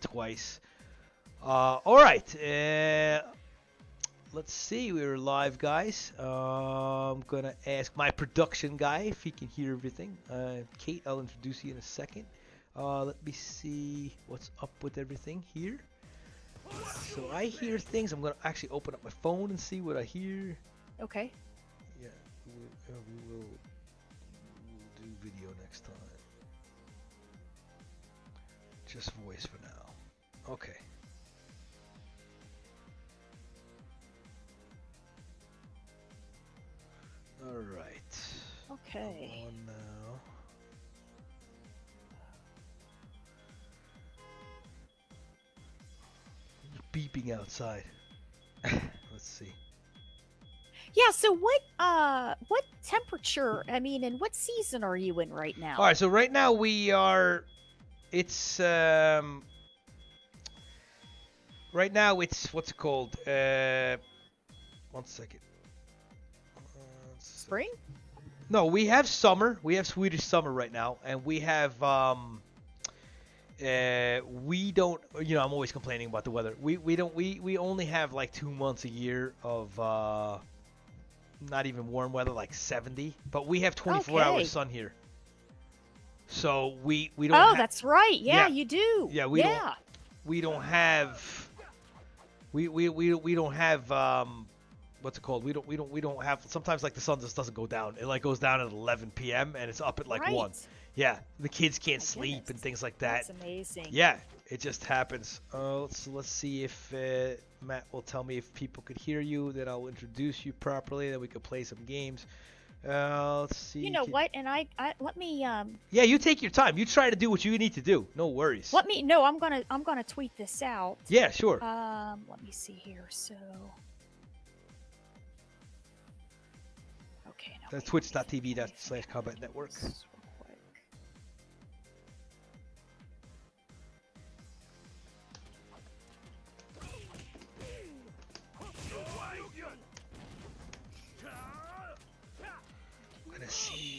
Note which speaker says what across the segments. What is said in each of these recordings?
Speaker 1: twice. All right. Let's see. We're live, guys. I'm gonna ask my production guy if he can hear everything. Kate, I'll introduce you in a second. Let me see what's up with everything here. So I hear things. I'm gonna actually open up my phone and see what I hear.
Speaker 2: Okay.
Speaker 1: Yeah, we'll do video next time. Just voice for now. Okay. All right.
Speaker 2: Okay.
Speaker 1: Come on now. Beeping outside. Let's see.
Speaker 2: Yeah, so what temperature, I mean, and what season are you in right now?
Speaker 1: All right, so right now we are right now it's what's it called? 1 second.
Speaker 2: Spring?
Speaker 1: No, we have summer. We have Swedish summer right now, and we have we don't. You know, I'm always complaining about the weather. We only have like 2 months a year of not even warm weather, like 70. But we have 24 hours sun here. So we don't.
Speaker 2: Oh, that's right. Yeah, you do.
Speaker 1: Yeah, we don't have. We don't have what's it called? We don't have. Sometimes like the sun just doesn't go down. It like goes down at 11 p.m. and it's up at like 1. Yeah, the kids can't sleep and things like that.
Speaker 2: That's amazing.
Speaker 1: Yeah, it just happens. Let's see if Matt will tell me if people could hear you. Then I'll introduce you properly. Then we could play some games. Let's see.
Speaker 2: You know what? And I let me
Speaker 1: Yeah, you take your time. You try to do what you need to do. No worries.
Speaker 2: I'm gonna tweet this out.
Speaker 1: Yeah, sure.
Speaker 2: Let me see here. So. Okay. No,
Speaker 1: That's twitch.tv/KombatNetwork.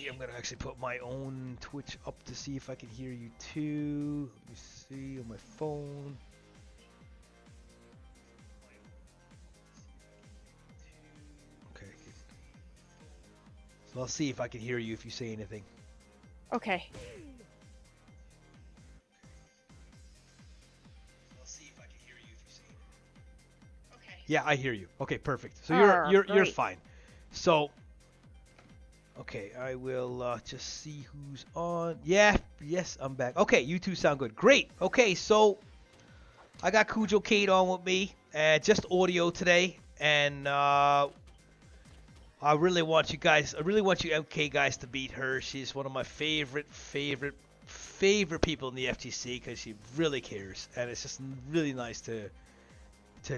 Speaker 1: I'm gonna actually put my own Twitch up to see if I can hear you too. Let me see on my phone. Okay. So I'll see if I can hear you if you say anything.
Speaker 2: Okay.
Speaker 1: Yeah, I hear you. Okay, perfect. So you're fine. So okay, I will just see who's on. Yeah, yes, I'm back. Okay, you two sound good. Great. Okay, so I got Cujo Kate on with me, just audio today, and I really want you MK guys to beat her. She's one of my favorite people in the FTC because she really cares, and it's just really nice to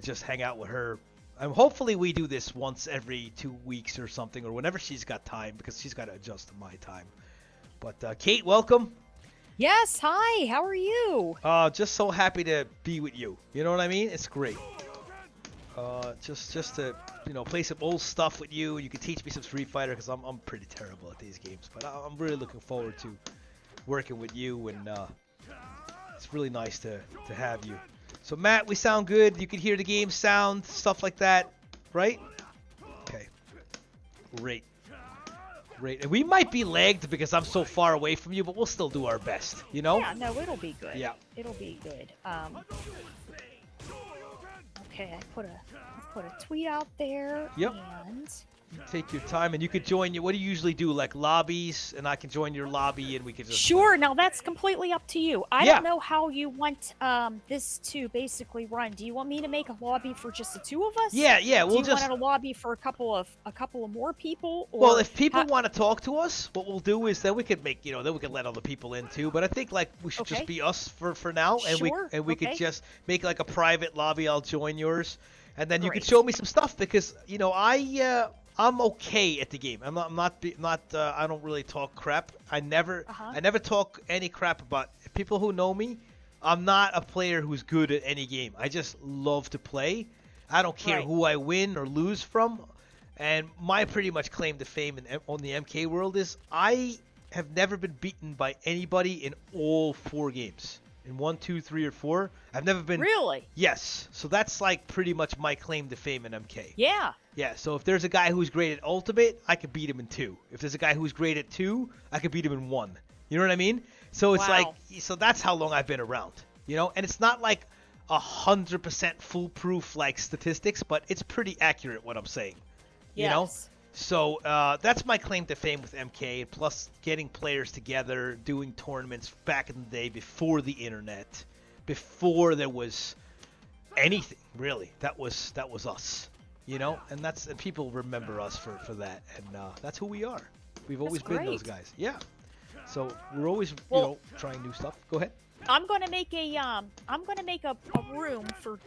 Speaker 1: just hang out with her. Hopefully we do this once every 2 weeks or something, or whenever she's got time, because she's got to adjust to my time. But Kate, welcome.
Speaker 2: Yes, hi. How are you?
Speaker 1: Just so happy to be with you. You know what I mean? It's great. Just to play some old stuff with you. You can teach me some Street Fighter because I'm pretty terrible at these games. But I'm really looking forward to working with you, and it's really nice to have you. So Matt, we sound good. You can hear the game sound, stuff like that, right? Okay. Great. And we might be lagged because I'm so far away from you, but we'll still do our best, you know?
Speaker 2: Yeah, no, it'll be good.
Speaker 1: Yeah.
Speaker 2: It'll be good. Okay, I put a tweet out there.
Speaker 1: Yep.
Speaker 2: And
Speaker 1: take your time, and you could join. What do you usually do, like lobbies, and I can join your lobby, and we could just...
Speaker 2: Sure. Now that's completely up to you. I don't know how you want this to basically run. Do you want me to make a lobby for just the two of us?
Speaker 1: Yeah.
Speaker 2: Do you want a lobby for a couple of more people? Or
Speaker 1: well, if people want to talk to us, what we'll do is then we could make, then we could let other people in too. But I think like we should just be us for now, and we could just make like a private lobby. I'll join yours, and then you could show me some stuff because I'm okay at the game. I'm not. I don't really talk crap. I never talk any crap about people who know me. I'm not a player who's good at any game. I just love to play. I don't care who I win or lose from. And my pretty much claim to fame on the MK world is I have never been beaten by anybody in all 4 games. in 1, 2, 3, or 4. I've never been.
Speaker 2: Really?
Speaker 1: Yes. So that's like pretty much my claim to fame in MK.
Speaker 2: Yeah.
Speaker 1: Yeah. So if there's a guy who's great at Ultimate, I could beat him in 2. If there's a guy who's great at 2, I could beat him in 1. You know what I mean? So it's like, so that's how long I've been around. You know, and it's not like 100% foolproof like statistics, but it's pretty accurate what I'm saying. You know? So that's my claim to fame with MK, plus getting players together, doing tournaments back in the day before the internet, before there was anything really. That was us, you know, and people remember us for that, and that's who we are. We've always been those guys. Yeah. So we're always you know, trying new stuff. Go ahead.
Speaker 2: I'm gonna make a room for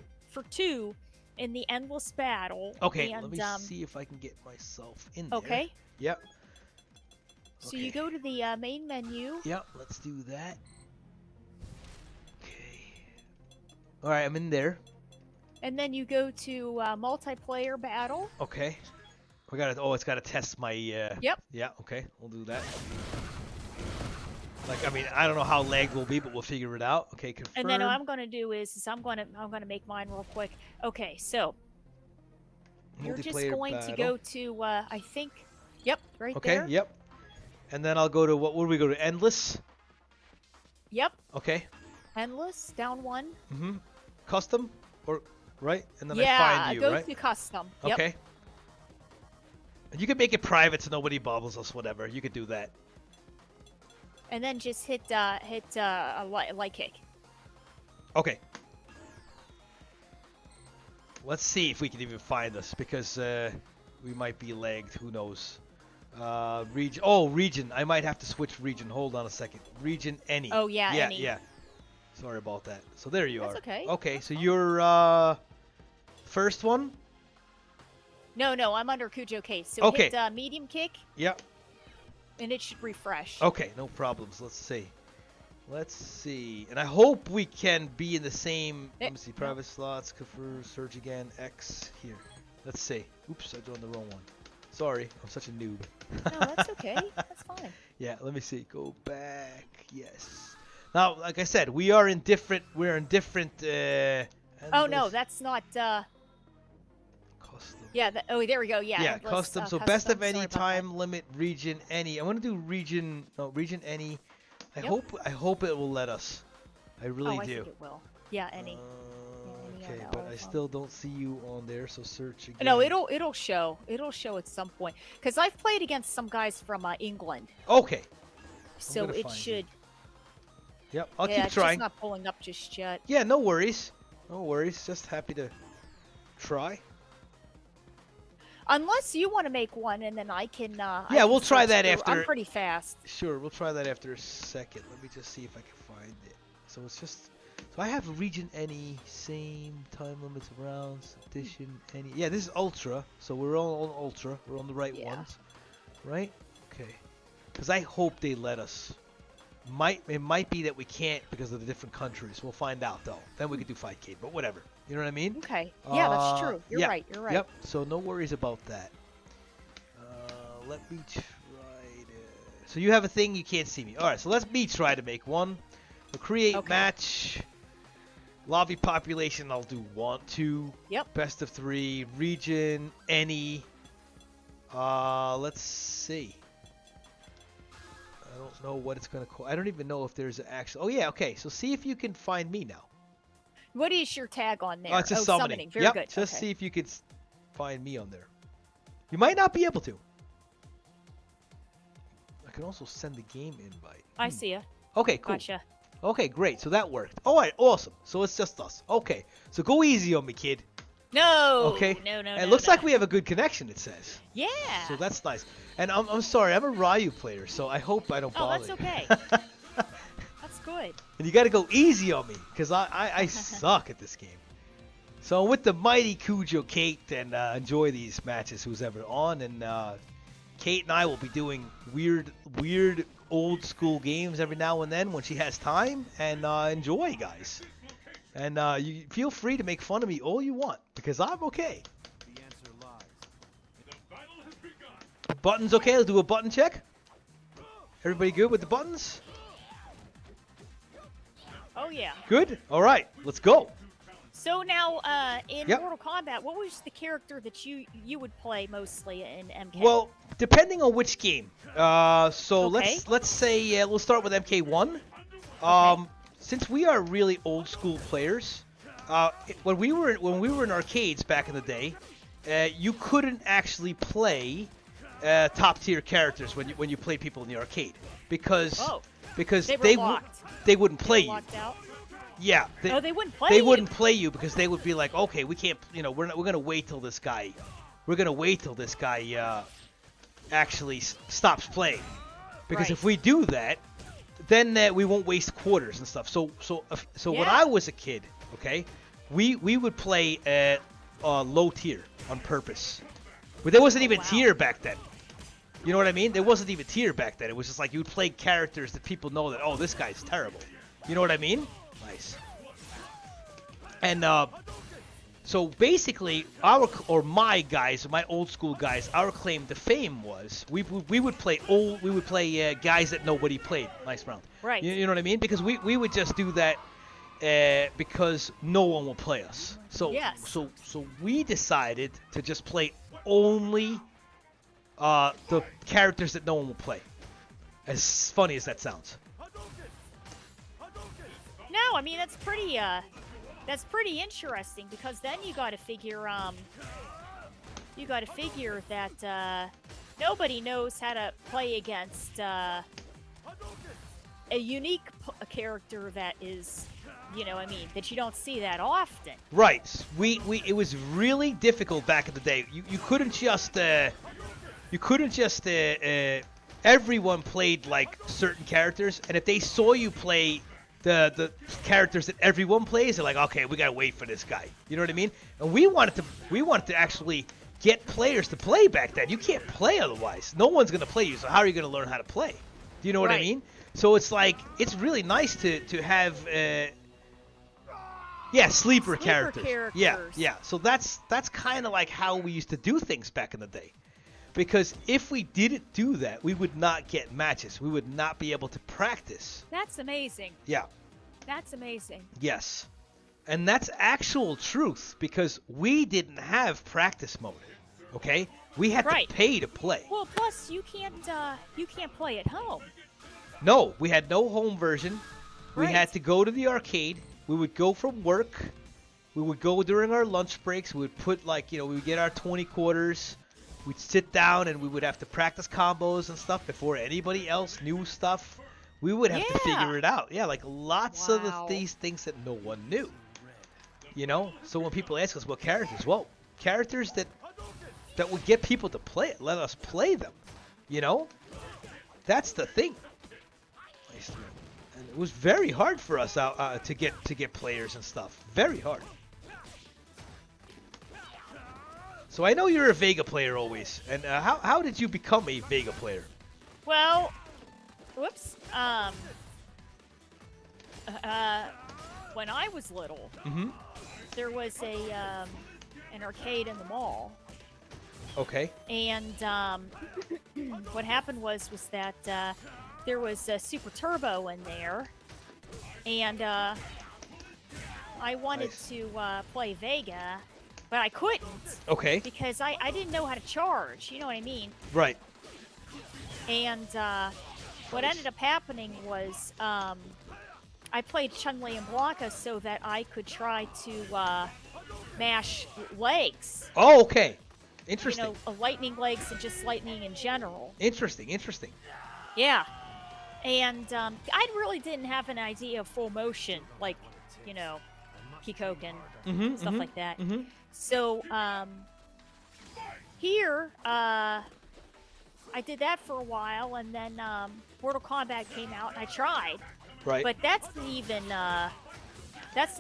Speaker 2: 2 in the endless battle.
Speaker 1: Okay,
Speaker 2: and,
Speaker 1: let me see if I can get myself in there.
Speaker 2: Okay.
Speaker 1: Yep.
Speaker 2: So you go to the main menu.
Speaker 1: Yep, let's do that. Okay. All right, I'm in there.
Speaker 2: And then you go to multiplayer battle.
Speaker 1: Okay. We got to. Oh, it's got to test my.
Speaker 2: Yep.
Speaker 1: Yeah. Okay, we'll do that. Like, I mean, I don't know how lagged will be, but we'll figure it out. Okay, confirm.
Speaker 2: And then what I'm gonna do is I'm gonna make mine real quick. Okay, so you're just going to go to I think, yep, right there.
Speaker 1: Okay, yep. And then I'll go to what would we go to? Endless.
Speaker 2: Yep.
Speaker 1: Okay.
Speaker 2: Endless, down 1.
Speaker 1: Mhm. Custom, or right? And then I find you,
Speaker 2: go
Speaker 1: right?
Speaker 2: to custom.
Speaker 1: Okay.
Speaker 2: Yep.
Speaker 1: And you can make it private so nobody bubbles us, whatever. You could do that.
Speaker 2: And then just hit a light kick.
Speaker 1: Okay. Let's see if we can even find us, because we might be lagged. Who knows? Region. Oh, region. I might have to switch region. Hold on a second. Region any.
Speaker 2: Oh yeah.
Speaker 1: Yeah,
Speaker 2: any.
Speaker 1: yeah. Sorry about that. So there you
Speaker 2: That's
Speaker 1: are.
Speaker 2: okay.
Speaker 1: Okay, so you're first one.
Speaker 2: No, I'm under Cujo case. So
Speaker 1: Okay.
Speaker 2: hit medium kick.
Speaker 1: Yep.
Speaker 2: And it should refresh.
Speaker 1: Okay, no problems. Let's see. Let's see. And I hope we can be in the same. Let me see. Private slots. Confer. Search again. X. Here. Let's see. Oops, I joined the wrong one. Sorry, I'm such a noob.
Speaker 2: No, that's okay. That's fine.
Speaker 1: Yeah, let me see. Go back. Yes. Now, like I said, we are in different. We're in different.
Speaker 2: Oh no, that's not.
Speaker 1: Custom.
Speaker 2: Yeah. Oh, there we go. Yeah.
Speaker 1: Yeah,
Speaker 2: endless,
Speaker 1: custom. So
Speaker 2: custom.
Speaker 1: best of
Speaker 2: Sorry
Speaker 1: any
Speaker 2: about
Speaker 1: time limit region any. I want to do region. No, region any. I
Speaker 2: Yep.
Speaker 1: hope it will let us. I really
Speaker 2: I
Speaker 1: do.
Speaker 2: think it will. Yeah. Any.
Speaker 1: Okay, but I still don't see you on there. So search again.
Speaker 2: No, it'll show. It'll show at some point. Because I've played against some guys from England.
Speaker 1: Okay.
Speaker 2: So it should.
Speaker 1: Yep, I'll
Speaker 2: yeah,
Speaker 1: keep
Speaker 2: it's
Speaker 1: trying.
Speaker 2: just not pulling up just yet.
Speaker 1: Yeah, no worries. No worries. Just happy to try.
Speaker 2: Unless you want to make one, and then I can.
Speaker 1: Yeah, we'll try that after.
Speaker 2: I'm pretty fast.
Speaker 1: Sure, we'll try that after a second. Let me just see if I can find it. So it's just. So I have region any, same time limits of rounds, edition any. Yeah, this is ultra. So we're all on ultra. We're on the right ones, right? Okay. Because I hope they let us. It might be that we can't because of the different countries. We'll find out though. Then we could do 5K, but whatever. You know what I mean?
Speaker 2: Okay. Yeah, that's true. You're
Speaker 1: yeah.
Speaker 2: right. You're right.
Speaker 1: Yep. So no worries about that. Let me try to. So you have a thing, you can't see me. All right. So let me try to make one. We'll create match. Lobby population. I'll do 1, 2.
Speaker 2: Yep.
Speaker 1: Best of 3. Region any. Let's see. I don't know what it's gonna call. I don't even know if there's an actual. Oh yeah. Okay. So see if you can find me now.
Speaker 2: What is your tag on there?
Speaker 1: Oh, it's just summoning.
Speaker 2: Very good.
Speaker 1: Just see if you could find me on there. You might not be able to. I can also send the game invite.
Speaker 2: I see ya.
Speaker 1: Okay, cool.
Speaker 2: Gotcha.
Speaker 1: Okay, great. So that worked. All right, awesome. So it's just us. Okay. So go easy on me, kid.
Speaker 2: No.
Speaker 1: Okay.
Speaker 2: No.
Speaker 1: It looks like we have a good connection, it says.
Speaker 2: Yeah.
Speaker 1: So that's nice. And I'm sorry, I'm a Ryu player, so I hope I don't bother
Speaker 2: that's okay.
Speaker 1: you.
Speaker 2: That's good.
Speaker 1: And you got to go easy on me, because I suck at this game. So with the mighty Cujo Kate, and enjoy these matches, who's ever on. And Kate and I will be doing weird old school games every now and then when she has time. And enjoy, guys. And you feel free to make fun of me all you want, because I'm okay. Buttons okay? Let's do a button check. Everybody good with the buttons?
Speaker 2: Oh yeah.
Speaker 1: Good. All right, let's go.
Speaker 2: So now, in Mortal Kombat, what was the character that you would play mostly in MK?
Speaker 1: Well, depending on which game. So
Speaker 2: Okay.
Speaker 1: let's say we'll start with MK1.
Speaker 2: Okay.
Speaker 1: Since we are really old school players, when we were in arcades back in the day, you couldn't actually play top tier characters when you played people in the arcade because they wouldn't play you.
Speaker 2: Out?
Speaker 1: Yeah.
Speaker 2: They wouldn't play
Speaker 1: They
Speaker 2: you.
Speaker 1: wouldn't play you because they would be like, okay, we can't, we're gonna wait till this guy, actually stops playing, because if we do that, then we won't waste quarters and stuff. So when I was a kid, okay, we would play low tier on purpose. But there wasn't even tier back then. You know what I mean? There wasn't even tier back then. It was just like you would play characters that people know that, oh, this guy's terrible. You know what I mean? Nice. And so basically, my old school guys, our claim to fame was we would play guys that nobody played. Nice round.
Speaker 2: Right.
Speaker 1: You know what I mean? Because we would just do that because no one will play us. So so we decided to just play only the characters that no one will play. As funny as that sounds.
Speaker 2: No, I mean that's pretty interesting, because then you got to figure that nobody knows how to play against a unique character that is, that you don't see that often.
Speaker 1: Right. It was really difficult back in the day. You couldn't just everyone played like certain characters, and if they saw you play the characters that everyone plays, they're like, okay, we gotta wait for this guy. You know what I mean? And we wanted to actually get players to play back then. You can't play otherwise. No one's gonna play you. So how are you gonna learn how to play? Do you know what I mean? So it's like, it's really nice to have sleeper characters. Yeah. So that's kind of like how we used to do things back in the day. Because if we didn't do that, we would not get matches. We would not be able to practice.
Speaker 2: That's amazing.
Speaker 1: Yeah.
Speaker 2: That's amazing.
Speaker 1: Yes. And that's actual truth, because we didn't have practice mode. Okay? We had to pay to play.
Speaker 2: Well, plus you can't play at home.
Speaker 1: No, we had no home version. We had to go to the arcade. We would go from work. We would go during our lunch breaks. We would put we would get our 20 quarters. We'd sit down and we would have to practice combos and stuff before anybody else knew stuff. We would have to figure it out. Yeah, like lots of these things that no one knew. So when people ask us what characters, well, characters that would get people to play it, let us play them. That's the thing. And it was very hard for us to get players and stuff. Very hard. So I know you're a Vega player always, and how did you become a Vega player?
Speaker 2: Well, when I was little, there was an arcade in the mall.
Speaker 1: Okay.
Speaker 2: And what happened was that there was a Super Turbo in there, and I wanted to play Vega. But I couldn't.
Speaker 1: Okay.
Speaker 2: Because I didn't know how to charge. You know what I mean?
Speaker 1: Right.
Speaker 2: And what ended up happening was I played Chun-Li and Blanca so that I could try to mash legs.
Speaker 1: Oh, okay. Interesting.
Speaker 2: Lightning legs and just lightning in general.
Speaker 1: Interesting.
Speaker 2: Yeah. And I really didn't have an idea of full motion, like, Kikoken, stuff like that. So, here, I did that for a while, and then Mortal Kombat came out, and I tried.
Speaker 1: Right.
Speaker 2: But that's an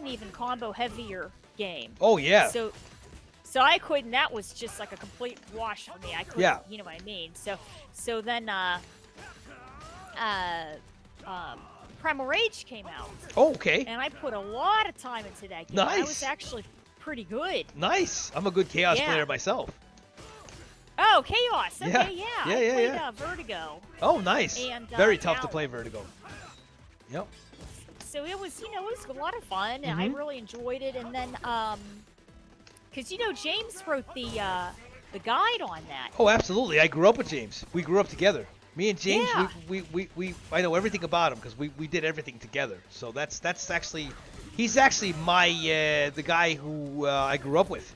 Speaker 2: even combo heavier game.
Speaker 1: Oh, yeah.
Speaker 2: So I couldn't, that was just like a complete wash for me. I couldn't, you know what I mean? So then, Primal Rage came out.
Speaker 1: Oh, okay.
Speaker 2: And I put a lot of time into that game.
Speaker 1: Nice.
Speaker 2: I was actually pretty good.
Speaker 1: Nice. I'm a good Chaos player myself.
Speaker 2: Oh, Chaos. Okay, yeah.
Speaker 1: I
Speaker 2: played Vertigo.
Speaker 1: Oh, nice.
Speaker 2: And,
Speaker 1: very tough to play Vertigo. Yep.
Speaker 2: so it was, it was a lot of fun, and I
Speaker 1: Mm-hmm.
Speaker 2: really enjoyed it. And then, because James wrote the guide on that.
Speaker 1: Oh, absolutely. I grew up with James. We grew up together. Me and James,
Speaker 2: Yeah.
Speaker 1: we I know everything about him because we did everything together. So that's actually, he's actually my the guy who I grew up with.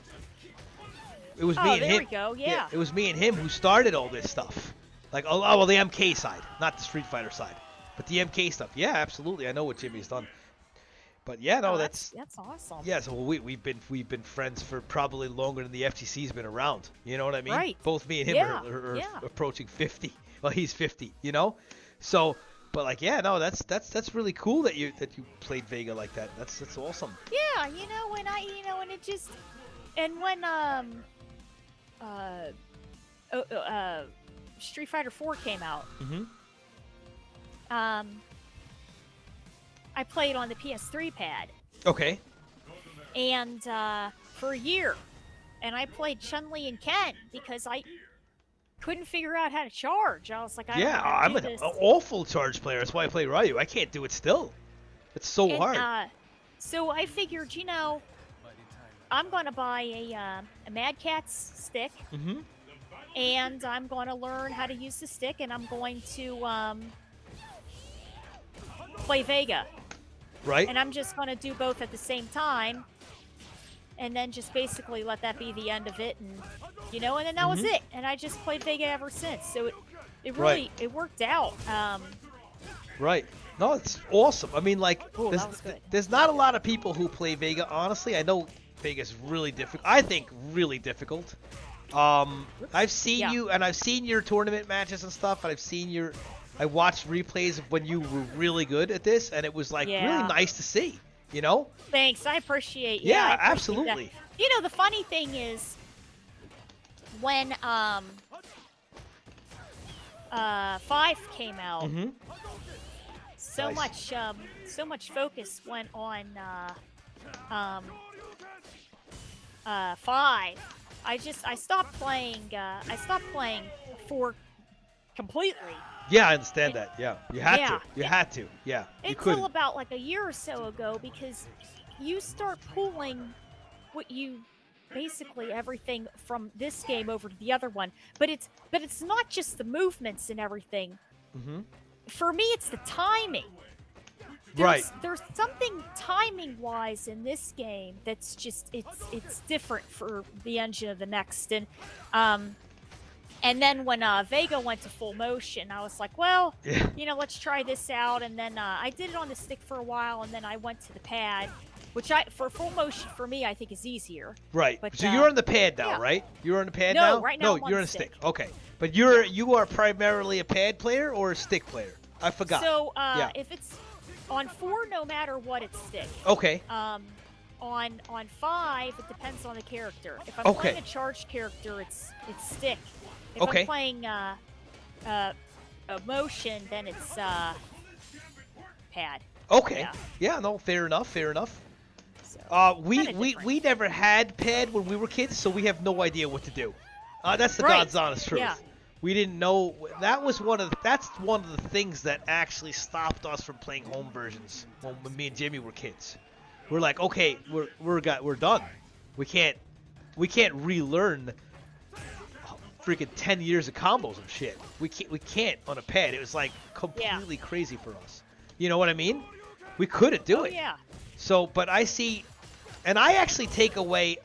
Speaker 1: It was me
Speaker 2: Oh,
Speaker 1: and
Speaker 2: there
Speaker 1: him.
Speaker 2: we go. Yeah.
Speaker 1: It was me and him who started all this stuff. Like, well, the MK side, not the Street Fighter side, but the MK stuff. Yeah, absolutely. I know what Jimmy's done. But yeah, no,
Speaker 2: Oh,
Speaker 1: that's
Speaker 2: that's awesome.
Speaker 1: yeah. So we've been friends for probably longer than the FTC's been around. You know what I mean?
Speaker 2: Right.
Speaker 1: Both me and him
Speaker 2: Yeah.
Speaker 1: are
Speaker 2: Yeah.
Speaker 1: approaching 50. Well, he's 50. You know, so. But like, yeah, no, that's really cool that you played Vega like that. That's awesome.
Speaker 2: Yeah, and it just, and when uh, Street Fighter 4 came out,
Speaker 1: Mm-hmm.
Speaker 2: I played on the PS3 pad,
Speaker 1: Okay.
Speaker 2: and for a year, and I played Chun-Li and Ken because I couldn't figure out how to charge. I was like, I don't know
Speaker 1: Yeah,
Speaker 2: how to
Speaker 1: I'm
Speaker 2: do
Speaker 1: an
Speaker 2: this.
Speaker 1: awful charge player. That's why I play Ryu. I can't do it still. It's so hard.
Speaker 2: So I figured, I'm gonna buy a Mad Catz stick,
Speaker 1: Mm-hmm.
Speaker 2: and I'm gonna learn how to use the stick, and I'm going to play Vega,
Speaker 1: Right?
Speaker 2: and I'm just gonna do both at the same time, and then just basically let that be the end of it, and and then that was
Speaker 1: Mhm.
Speaker 2: it, and I just played Vega ever since. So it
Speaker 1: Right.
Speaker 2: really it worked out.
Speaker 1: Right. No, it's awesome. I mean, like,
Speaker 2: Cool, that was good.
Speaker 1: there's not a lot of people who play Vega. Honestly, I know Vega's really difficult. I think really difficult. I've seen
Speaker 2: Yeah.
Speaker 1: you, and I've seen your tournament matches and stuff, and I watched replays of when you were really good at this, and it was like really
Speaker 2: Yeah.
Speaker 1: nice to see. You know?
Speaker 2: Thanks, I appreciate.
Speaker 1: Yeah,
Speaker 2: I appreciate that.
Speaker 1: absolutely.
Speaker 2: The funny thing is, when 5 came out,
Speaker 1: Mm-hmm.
Speaker 2: so
Speaker 1: Nice.
Speaker 2: much focus went on 5. I stopped playing 4 completely
Speaker 1: Yeah, I understand
Speaker 2: And-
Speaker 1: that. Yeah, you had
Speaker 2: yeah.
Speaker 1: to. You had to. Yeah, you
Speaker 2: until
Speaker 1: couldn't.
Speaker 2: about like a year or so ago, because you start pulling what you basically everything from this game over to the other one, but it's not just the movements and everything.
Speaker 1: Mm-hmm.
Speaker 2: For me, it's the timing.
Speaker 1: Right.
Speaker 2: There's something timing wise in this game that's just it's different for the engine of the next. And then when Vega went to full motion, I was like, well,
Speaker 1: Yeah.
Speaker 2: let's try this out. And then I did it on the stick for a while, and then I went to the pad, which for full motion for me I think is easier.
Speaker 1: Right.
Speaker 2: But,
Speaker 1: So you're on the pad now,
Speaker 2: yeah.
Speaker 1: right? You're on the pad
Speaker 2: No,
Speaker 1: now?
Speaker 2: right now
Speaker 1: No,
Speaker 2: I'm on
Speaker 1: you're
Speaker 2: the
Speaker 1: on a stick.
Speaker 2: stick.
Speaker 1: Okay. But you are primarily a pad player or a stick player? I forgot.
Speaker 2: So
Speaker 1: Yeah.
Speaker 2: if it's on 4, no matter what, it's stick.
Speaker 1: Okay.
Speaker 2: On 5, it depends on the character. If I'm
Speaker 1: Okay.
Speaker 2: playing a charged character, it's stick. If
Speaker 1: Okay.
Speaker 2: I'm playing a motion, then it's pad.
Speaker 1: Okay.
Speaker 2: Yeah.
Speaker 1: Yeah, no, fair enough, fair enough.
Speaker 2: So,
Speaker 1: We
Speaker 2: kinda
Speaker 1: we
Speaker 2: different.
Speaker 1: we never had pad when we were kids, so we have no idea what to do. That's the
Speaker 2: Right.
Speaker 1: God's honest truth.
Speaker 2: Yeah.
Speaker 1: We didn't know. That's one of the things that actually stopped us from playing home versions when me and Jimmy were kids. We're like, okay, we're done. We can't relearn freaking 10 years of combos and shit. We can't on a pad. It was like completely crazy for us. You know what I mean? We couldn't do
Speaker 2: Oh
Speaker 1: it.
Speaker 2: yeah.
Speaker 1: So, but I see, and I actually take away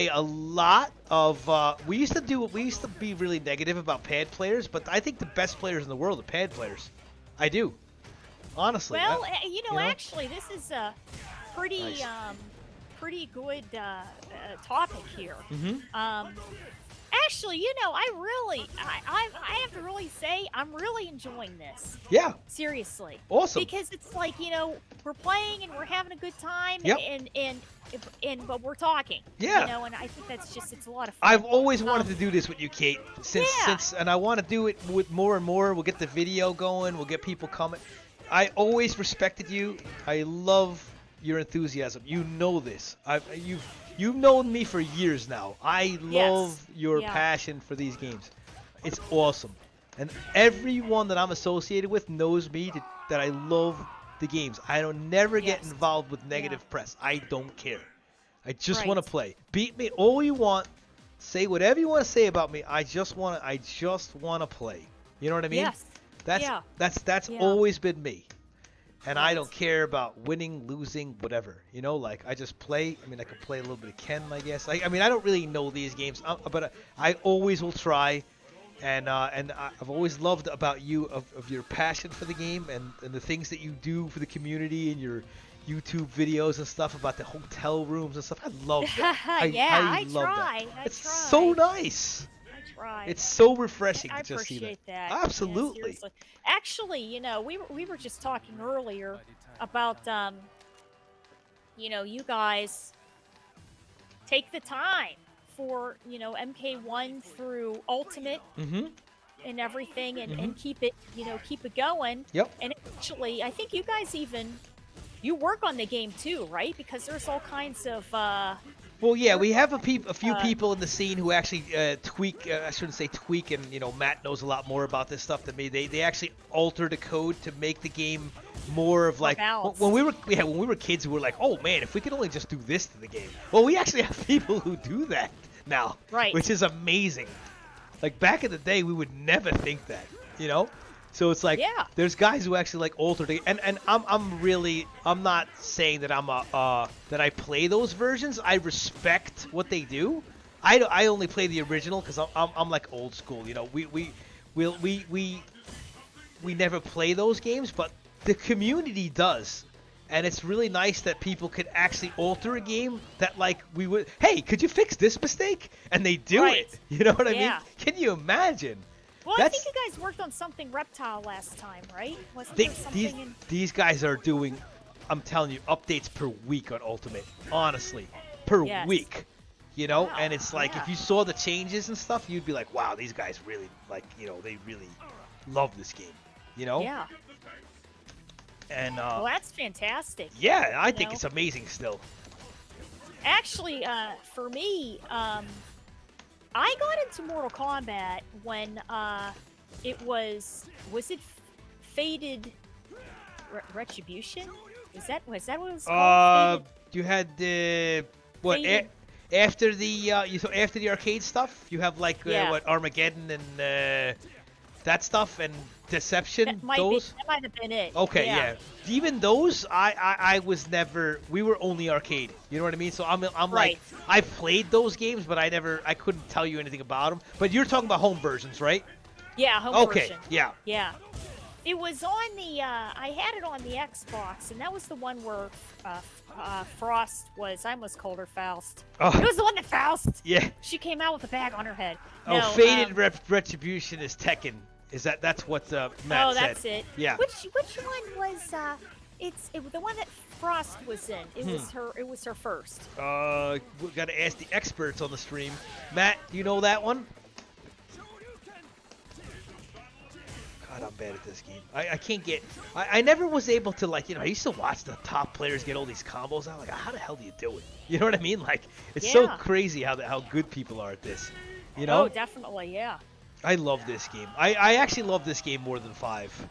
Speaker 1: a lot of. We used to be really negative about pad players, but I think the best players in the world are pad players. I do, honestly.
Speaker 2: Well,
Speaker 1: know?
Speaker 2: actually, this is a pretty
Speaker 1: Nice.
Speaker 2: pretty good topic here.
Speaker 1: Mm-hmm.
Speaker 2: Actually, I have to really say I'm really enjoying this.
Speaker 1: Yeah.
Speaker 2: Seriously.
Speaker 1: Awesome.
Speaker 2: Because it's like, we're playing and we're having a good time,
Speaker 1: Yep.
Speaker 2: but we're talking.
Speaker 1: Yeah.
Speaker 2: And I think it's a lot of fun.
Speaker 1: I've always wanted to do this with you, Kate.
Speaker 2: Yeah.
Speaker 1: And I want to do it with more and more. We'll get the video going. We'll get people coming. I always respected you. I love your enthusiasm. You know this. You've known me for years now. I love your
Speaker 2: Yeah.
Speaker 1: passion for these games. It's awesome. And everyone that I'm associated with knows me that I love the games. I don't never get
Speaker 2: Yes.
Speaker 1: involved with
Speaker 2: Yeah.
Speaker 1: negative press. I don't care. I just want
Speaker 2: Right.
Speaker 1: to play. Beat me all you want. Say whatever you want to say about me. I just want to play. You know what I mean?
Speaker 2: Yes.
Speaker 1: That's
Speaker 2: Yeah.
Speaker 1: that's
Speaker 2: Yeah.
Speaker 1: always been me. And I
Speaker 2: Right.
Speaker 1: don't care about winning, losing, whatever. You know, like I just play. I mean, I can play a little bit of Ken, I guess. I mean, I don't really know these games, but I always will try. And I've always loved about you of your passion for the game and the things that you do for the community and your YouTube videos and stuff about the hotel rooms and stuff. I love that.
Speaker 2: Yeah,
Speaker 1: I
Speaker 2: I
Speaker 1: love that.
Speaker 2: try. I
Speaker 1: It's so
Speaker 2: try.
Speaker 1: nice.
Speaker 2: I try.
Speaker 1: It's so refreshing
Speaker 2: I
Speaker 1: to just see that.
Speaker 2: appreciate that. Yeah,
Speaker 1: Absolutely.
Speaker 2: seriously. Actually, we were just talking earlier about you guys take the time for, MK1 through Ultimate
Speaker 1: Mm-hmm.
Speaker 2: and everything and,
Speaker 1: Mm-hmm.
Speaker 2: and keep it, keep it going.
Speaker 1: Yep.
Speaker 2: And actually, I think you guys you work on the game too, right? Because there's all kinds of
Speaker 1: Well, yeah,
Speaker 2: work
Speaker 1: we have
Speaker 2: on
Speaker 1: a few
Speaker 2: uh,
Speaker 1: people in the scene who actually tweak. I shouldn't say tweak, and Matt knows a lot more about this stuff than me. They actually alter the code to make the game more of
Speaker 2: more
Speaker 1: like
Speaker 2: balanced.
Speaker 1: when we were kids, we were like, oh man, if we could only just do this to the game. Well, we actually have people who do that now,
Speaker 2: Right.
Speaker 1: which is amazing. Like back in the day, we would never think that, you know. So it's like
Speaker 2: Yeah.
Speaker 1: there's guys who actually like alter the and I'm not saying that that I play those versions. I respect what they do. I only play the original because I'm like old school. You know, we never play those games, but the community does. And it's really nice that people could actually alter a game that, like, we would. Hey, could you fix this mistake? And they do
Speaker 2: Right.
Speaker 1: it. You know what I mean?
Speaker 2: Yeah.
Speaker 1: Can you imagine?
Speaker 2: Well, I think you guys worked on something Reptile last time, right? Wasn't there something
Speaker 1: these guys are doing. I'm telling you, updates per week on Ultimate. Honestly, per
Speaker 2: Yes.
Speaker 1: week. You know,
Speaker 2: Wow,
Speaker 1: and it's like
Speaker 2: yeah.
Speaker 1: if you saw the changes and stuff, you'd be like, wow, these guys really they really love this game. You know?
Speaker 2: Yeah.
Speaker 1: And
Speaker 2: Well, that's fantastic.
Speaker 1: yeah, I think
Speaker 2: know?
Speaker 1: it's amazing still.
Speaker 2: Actually, for me, I got into Mortal Kombat when it was it Fated Retribution? Was that what it was called?
Speaker 1: You had the what
Speaker 2: Faded.
Speaker 1: after the after the arcade stuff, you have like
Speaker 2: Yeah.
Speaker 1: what Armageddon and that stuff and Deception.
Speaker 2: That might have been it.
Speaker 1: Okay, yeah. Even those, I was never. We were only arcade. You know what I mean? So I'm
Speaker 2: Right.
Speaker 1: like, I played those games, but I couldn't tell you anything about them. But you're talking about home versions, right?
Speaker 2: Yeah, home
Speaker 1: Okay,
Speaker 2: version.
Speaker 1: yeah.
Speaker 2: Yeah. It was on the, I had it on the Xbox, and that was the one where Frost was, I almost called her Faust.
Speaker 1: Oh.
Speaker 2: It was the one that Faust!
Speaker 1: Yeah.
Speaker 2: She came out with a bag on her head.
Speaker 1: Oh,
Speaker 2: No,
Speaker 1: Faded Retribution is Tekken. That's what Matt
Speaker 2: oh,
Speaker 1: said?
Speaker 2: that's it.
Speaker 1: Yeah.
Speaker 2: Which one was, the one that Frost was in. It was her first.
Speaker 1: We gotta ask the experts on the stream. Matt, do you know that one? God, I'm bad at this game. I can't get. I never was able to, like, I used to watch the top players get all these combos. I'm like, how the hell do you do it? You know what I mean? Like, it's so
Speaker 2: Yeah.
Speaker 1: crazy how good people are at this. You know?
Speaker 2: Oh, definitely, yeah.
Speaker 1: I love this game. I actually love this game more than 5.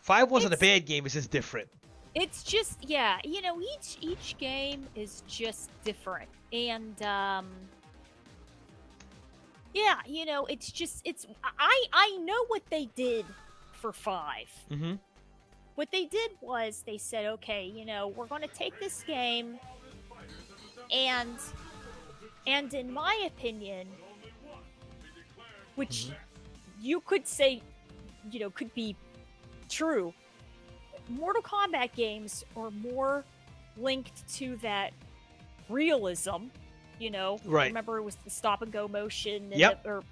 Speaker 1: 5 wasn't a bad game. It's just different.
Speaker 2: It's just, yeah, each game is just different. And, yeah, I know what they did for 5.
Speaker 1: Mm-hmm.
Speaker 2: What they did was they said, okay, we're going to take this game and in my opinion, which you could say, could be true, Mortal Kombat games are more linked to that realism,
Speaker 1: Right.
Speaker 2: Remember it was the stop and go motion and
Speaker 1: Yep.
Speaker 2: or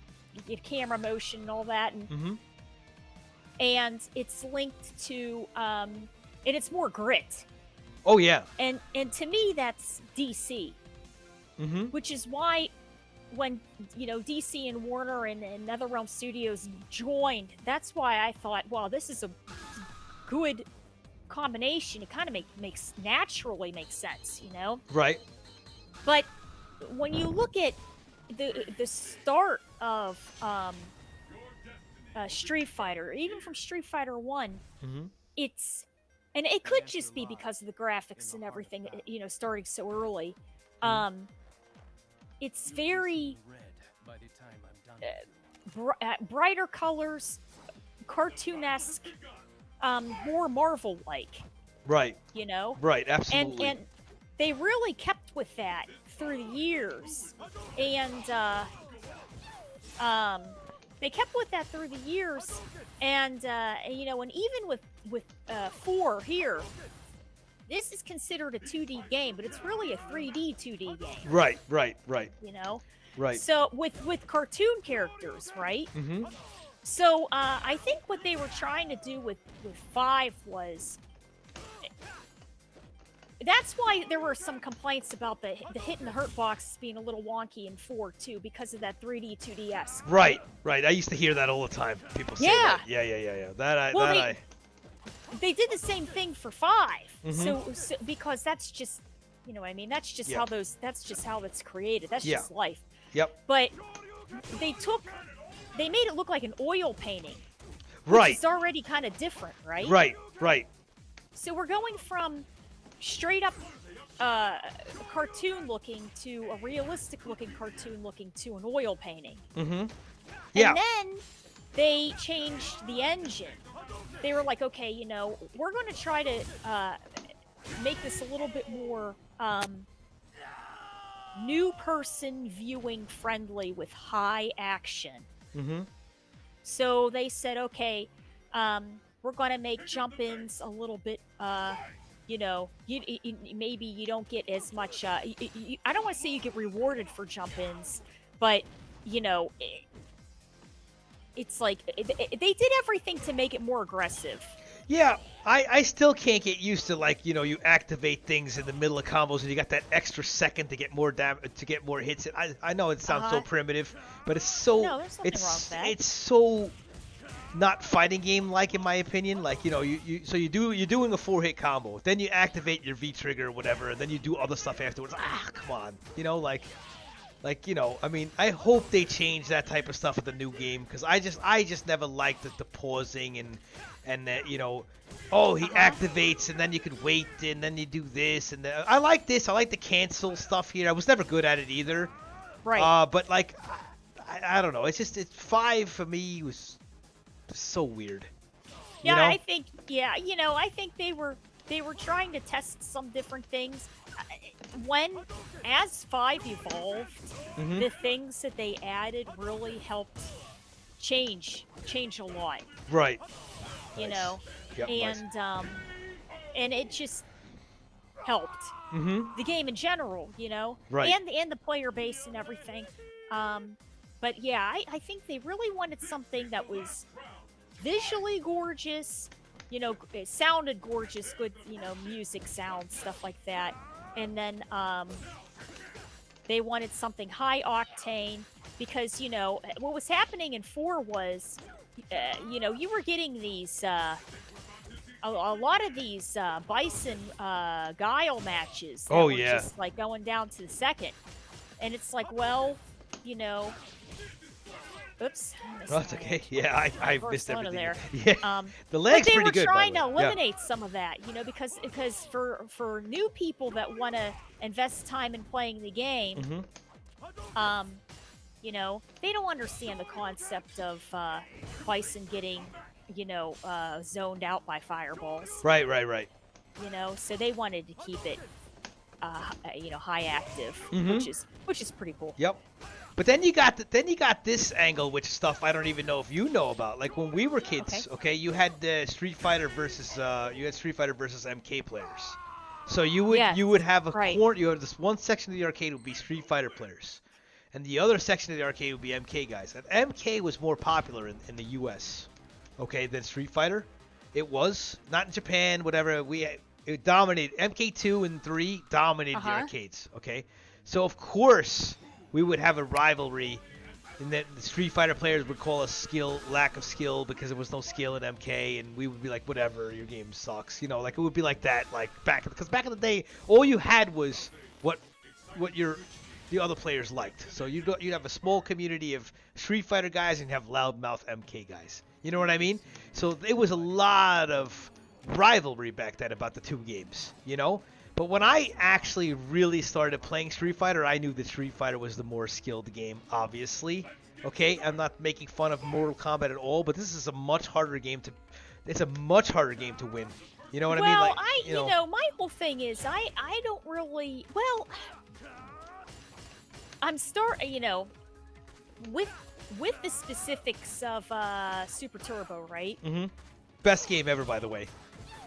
Speaker 2: camera motion and all that, and
Speaker 1: Mm-hmm.
Speaker 2: it's linked to and it's more grit.
Speaker 1: Oh, yeah.
Speaker 2: And to me that's DC.
Speaker 1: Mm-hmm.
Speaker 2: Which is why when DC and Warner and NetherRealm Studios joined, that's why I thought, wow, this is a good combination. It kind of naturally makes sense,
Speaker 1: Right.
Speaker 2: But when you look at the start of Street Fighter, even from Street Fighter 1,
Speaker 1: Mhm.
Speaker 2: it's, and it could just be because of the graphics and everything, starting so early.
Speaker 1: Mhm.
Speaker 2: Um, it's very brighter colors, cartoonesque, more Marvel-like,
Speaker 1: Right.
Speaker 2: you know?
Speaker 1: Right.
Speaker 2: And
Speaker 1: Absolutely.
Speaker 2: and they really kept with that through the years. And um they kept with that through the years, and and even with 4 here, this is considered a 2D game, but it's really a 3D 2D game,
Speaker 1: Right. Right. Right.
Speaker 2: you know?
Speaker 1: Right.
Speaker 2: So with cartoon characters, right?
Speaker 1: Mhm.
Speaker 2: So I think what they were trying to do with 5 was, that's why there were some complaints about the hit and the hurt box being a little wonky in 4 too, because of that 3D 2DS.
Speaker 1: Right. Right. I used to hear that all the time. People say
Speaker 2: Yeah.
Speaker 1: that. Yeah. Yeah. Yeah. Yeah. That I.
Speaker 2: Well,
Speaker 1: that I.
Speaker 2: they did the same thing for 5.
Speaker 1: Mhm.
Speaker 2: So because that's just, what I mean, that's just
Speaker 1: Yeah.
Speaker 2: that's just how it's created. That's
Speaker 1: Yeah.
Speaker 2: just life.
Speaker 1: Yep.
Speaker 2: But they made it look like an oil painting, which
Speaker 1: Right.
Speaker 2: is already kind of different, right?
Speaker 1: Right. Right.
Speaker 2: So we're going from straight up cartoon looking to a realistic looking cartoon looking to an oil painting.
Speaker 1: Mhm. Yeah.
Speaker 2: And then they changed the engine. They were like, okay, we're going to try to make this a little bit more new person viewing friendly with high action.
Speaker 1: Mhm.
Speaker 2: So they said, okay, we're going to make jump-ins a little bit, maybe you don't get as much, I don't want to say you get rewarded for jump-ins, but, it's like, they did everything to make it more aggressive.
Speaker 1: Yeah, I still can't get used to, like, you activate things in the middle of combos and you got that extra second to get more to get more hits. I know it sounds so primitive, but it's so
Speaker 2: No, there's nothing wrong with that.
Speaker 1: it's so not fighting game like, in my opinion. Like, you're doing a 4-hit combo, then you activate your V trigger or whatever, and then you do other stuff afterwards. Come on, I mean, I hope they change that type of stuff with the new game, because I just never liked the pausing and that, he activates and then you could wait and then you do this and then, I like this. I like the cancel stuff here. I was never good at it either.
Speaker 2: Right.
Speaker 1: But like, I don't know. It's 5 for me was so weird.
Speaker 2: Yeah, I think they were trying to test some different things. As 5 evolved,
Speaker 1: Mhm.
Speaker 2: the things that they added really helped change a lot,
Speaker 1: Right.
Speaker 2: you
Speaker 1: Nice.
Speaker 2: know.
Speaker 1: Yep, nice.
Speaker 2: And it just helped
Speaker 1: Mhm.
Speaker 2: the game in general,
Speaker 1: Right.
Speaker 2: and the player base and everything. But yeah, I think they really wanted something that was visually gorgeous, it sounded gorgeous, good, music, sound, stuff like that. And then they wanted something high octane, because what was happening in 4 was, you were getting these a lot of these Bison Guile matches that were just like going down to the second, and it's like, well, oops.
Speaker 1: Oh, that's okay. Yeah, I missed everything.
Speaker 2: There.
Speaker 1: Yeah. The leg's pretty good.
Speaker 2: But they were trying to
Speaker 1: by the way.
Speaker 2: eliminate some of that, because for new people that want to invest time in playing the game,
Speaker 1: Mhm.
Speaker 2: they don't understand the concept of Bison getting, zoned out by fireballs.
Speaker 1: Right.
Speaker 2: So they wanted to keep it, high active, which is pretty cool.
Speaker 1: Yep. But then you got this angle, which stuff I don't even know if you know about. Like when we were kids, okay, you had the Street Fighter versus MK players. So you would have a corner. You have this one section of the arcade would be Street Fighter players, and the other section of the arcade would be MK guys. And MK was more popular in the U.S. Okay, than Street Fighter. It was not in Japan. Whatever, it dominated. MK2 and 3 dominated the arcades. Okay, so of course we would have a rivalry, in that the Street Fighter players would call us lack of skill, because there was no skill in MK, and we would be like, whatever, your game sucks. Like it would be like that, like because back in the day, all you had was what your the other players liked. So you'd have a small community of Street Fighter guys and you have loudmouth MK guys. You know what I mean? So it was a lot of rivalry back then about the two games, you know? But when I actually really started playing Street Fighter, I knew that Street Fighter was the more skilled game, obviously. Okay, I'm not making fun of Mortal Kombat at all, but this is a much harder game to. It's a much harder game to win. You know what I mean?
Speaker 2: Well,
Speaker 1: Like,
Speaker 2: you know, my whole thing is I don't really. Well, I'm you know, with the specifics of Super Turbo, right?
Speaker 1: Mm-hmm. Best game ever, by the way.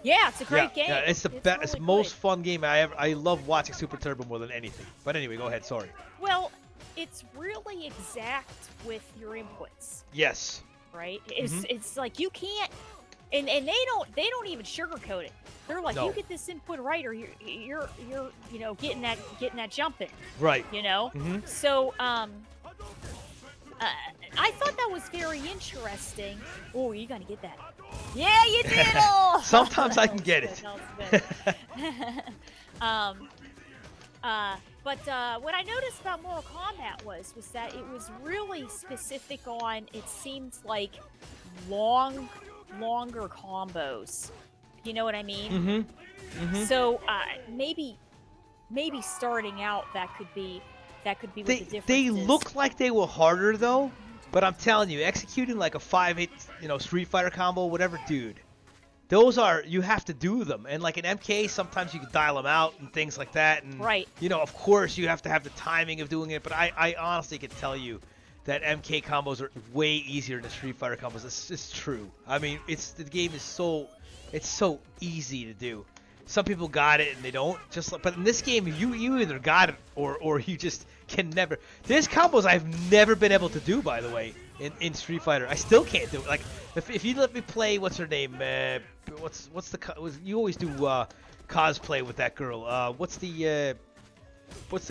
Speaker 2: Yeah, it's a great game.
Speaker 1: Yeah, it's the best,
Speaker 2: really
Speaker 1: it's the most
Speaker 2: good.
Speaker 1: fun game I ever. I love watching Super Turbo more than anything. But anyway, go ahead. Sorry.
Speaker 2: Well, it's really exact with your inputs,
Speaker 1: Yes.
Speaker 2: right? It's like you can't, and they don't even sugarcoat it. They're like,
Speaker 1: No.
Speaker 2: you get this input right, or you're you know getting that jump in.
Speaker 1: Right.
Speaker 2: You know.
Speaker 1: Mm-hmm.
Speaker 2: So I thought that was very interesting. Oh, you gotta get that. Yeah, you did. Oh!
Speaker 1: Sometimes I can get it.
Speaker 2: But what I noticed about Mortal Kombat was that it was really specific on, it seems like, longer combos. You know what I mean?
Speaker 1: Mm-hmm. Mm-hmm.
Speaker 2: So maybe starting out that could be what the difference
Speaker 1: They
Speaker 2: is.
Speaker 1: look like they were harder though, but I'm telling you, executing like a 5-8, Street Fighter combo, whatever, dude. Those are, you have to do them. And like in MK, sometimes you can dial them out and things like that. And,
Speaker 2: right.
Speaker 1: Of course you have to have the timing of doing it. But I honestly can tell you that MK combos are way easier than Street Fighter combos. It's true. I mean, the game is so easy to do. Some people got it and they don't. But in this game, you either got it or you just can never. There's combos I've never been able to do, by the way, in Street Fighter. I still can't do it. Like if you let me play, what's her name? You always do cosplay with that girl. What's the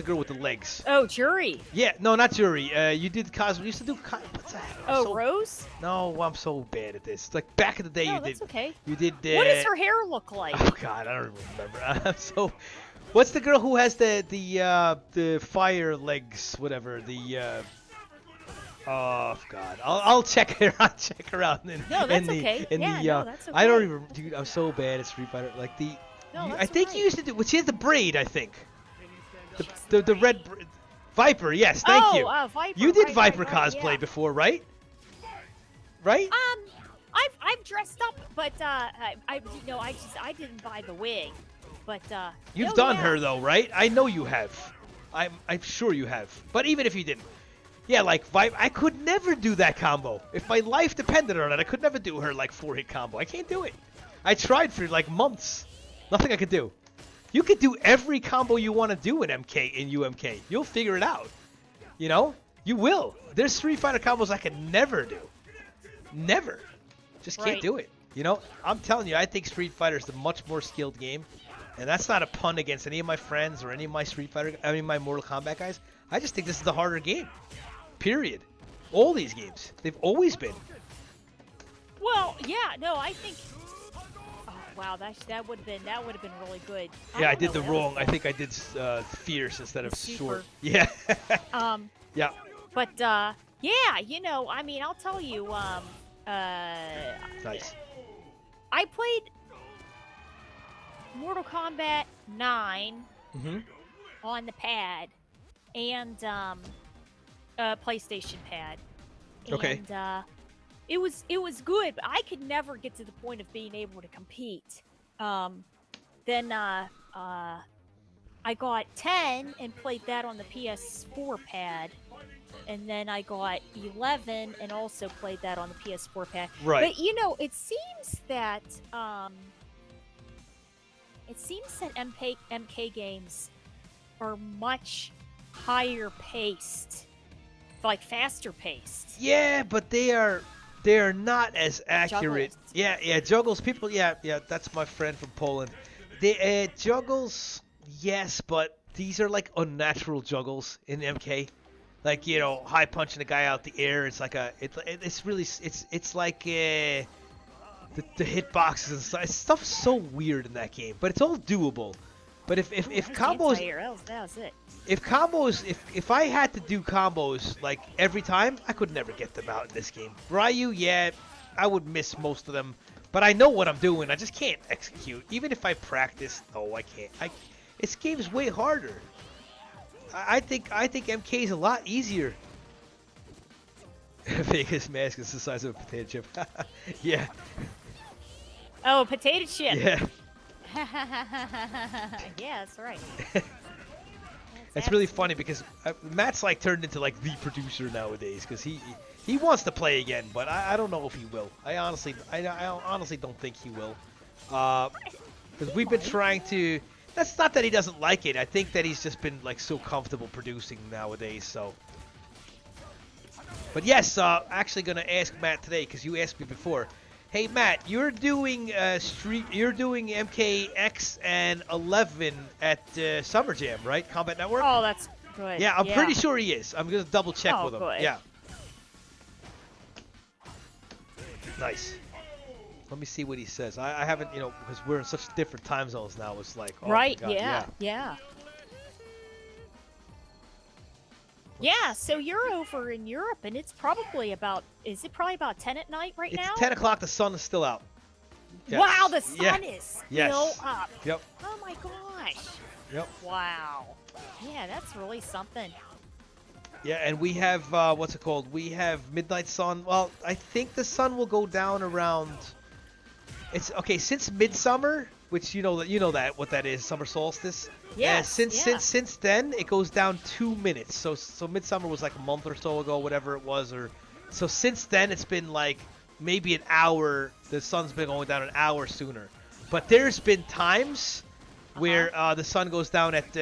Speaker 1: girl with the legs?
Speaker 2: Oh, Jury.
Speaker 1: Yeah, no, not Jury. You did cosplay. You used to do what's that?
Speaker 2: Rose?
Speaker 1: No, I'm so bad at this. Like back in the day,
Speaker 2: No,
Speaker 1: you
Speaker 2: that's
Speaker 1: did.
Speaker 2: okay.
Speaker 1: You did.
Speaker 2: What does her hair look like?
Speaker 1: Oh God, I don't remember. So, what's the girl who has the fire legs? Whatever the. Oh God, I'll check her. I'll check her out.
Speaker 2: No, that's okay. That's okay.
Speaker 1: I don't even, dude. I'm so bad at Street Fighter. Like I think you used to do. Well, she has the braid. I think. The red Viper. Yes, thank you.
Speaker 2: Viper.
Speaker 1: You did
Speaker 2: right,
Speaker 1: Viper
Speaker 2: right,
Speaker 1: cosplay
Speaker 2: yeah.
Speaker 1: before, right? Right?
Speaker 2: I've dressed up, but I didn't buy the wig, but
Speaker 1: You've done her though, right? I know you have. I'm sure you have. But even if you didn't, yeah, like Viper, I could never do that combo. If my life depended on it, I could never do her like 4-hit combo. I can't do it. I tried for like months. Nothing I could do. You could do every combo you want to do in MK in UMK. You'll figure it out. You will. There's Street Fighter combos I could never do. Never. Just can't do it. I'm telling you, I think Street Fighter is the much more skilled game. And that's not a pun against any of my friends or any of my my Mortal Kombat guys. I just think this is the harder game. Period. All these games. They've always been.
Speaker 2: Well, yeah, no, I think. Oh wow, that would have been really good.
Speaker 1: I did the wrong. I think I did fierce instead of short. Yeah. Yeah.
Speaker 2: But yeah, I mean, I'll tell you.
Speaker 1: Nice.
Speaker 2: I played Mortal Kombat 9 on the pad and PlayStation pad.
Speaker 1: Okay.
Speaker 2: And it was good, but I could never get to the point of being able to compete. Then I got 10 and played that on the PS4 pad. And then I got 11 and also played that on the PS4 pad.
Speaker 1: Right.
Speaker 2: But it seems that MK games are much higher paced, like faster paced.
Speaker 1: Yeah, but they are not as accurate.
Speaker 2: Juggles.
Speaker 1: Yeah, juggles. People, yeah, that's my friend from Poland. They juggles, yes, but these are like unnatural juggles in MK. Like, high punching a guy out the air. It's like it's like the hitboxes and stuff. Stuff's so weird in that game, but it's all doable. But if
Speaker 2: Ooh,
Speaker 1: combos,
Speaker 2: that was it.
Speaker 1: if combos, if I had to do combos like every time, I could never get them out in this game. Ryu, yeah, I would miss most of them, but I know what I'm doing. I just can't execute. Even if I practice, no, I can't. This game is way harder. I think MK is a lot easier. Vegas mask is the size of a potato chip. Yeah.
Speaker 2: Oh, potato chip.
Speaker 1: Yeah.
Speaker 2: Yeah, that's right.
Speaker 1: That's really funny because Matt's like turned into like the producer nowadays because he wants to play again, but I don't know if he will. I honestly don't think he will. Because we've been trying to. That's not that he doesn't like it. I think that he's just been like so comfortable producing nowadays. So. But yes, actually gonna ask Matt today because you asked me before. Hey Matt, you're doing MKX and 11 at Summer Jam, right? Combat Network.
Speaker 2: Oh, that's good.
Speaker 1: Yeah, I'm pretty sure he is. I'm gonna double check with him.
Speaker 2: Good.
Speaker 1: Yeah. Nice. Let me see what he says. I haven't, because we're in such different time zones now. It's like, oh
Speaker 2: right.
Speaker 1: my God,
Speaker 2: Yeah. Yeah, so you're over in Europe, and it's probably about, is it probably about 10 at night right now?
Speaker 1: It's 10 o'clock. The sun is still out. Yes.
Speaker 2: Wow, the sun is still up.
Speaker 1: Yep.
Speaker 2: Oh my gosh.
Speaker 1: Yep.
Speaker 2: Wow. Yeah, that's really something.
Speaker 1: Yeah, and we have, what's it called? We have midnight sun. Well, I think the sun will go down around, it's, okay, since midsummer, which you know what that is, summer solstice.
Speaker 2: Yes,
Speaker 1: since then it goes down 2 minutes. So midsummer was like a month or so ago, whatever it was, or so since then it's been like maybe an hour. The sun's been going down an hour sooner. But there's been times where the sun goes down at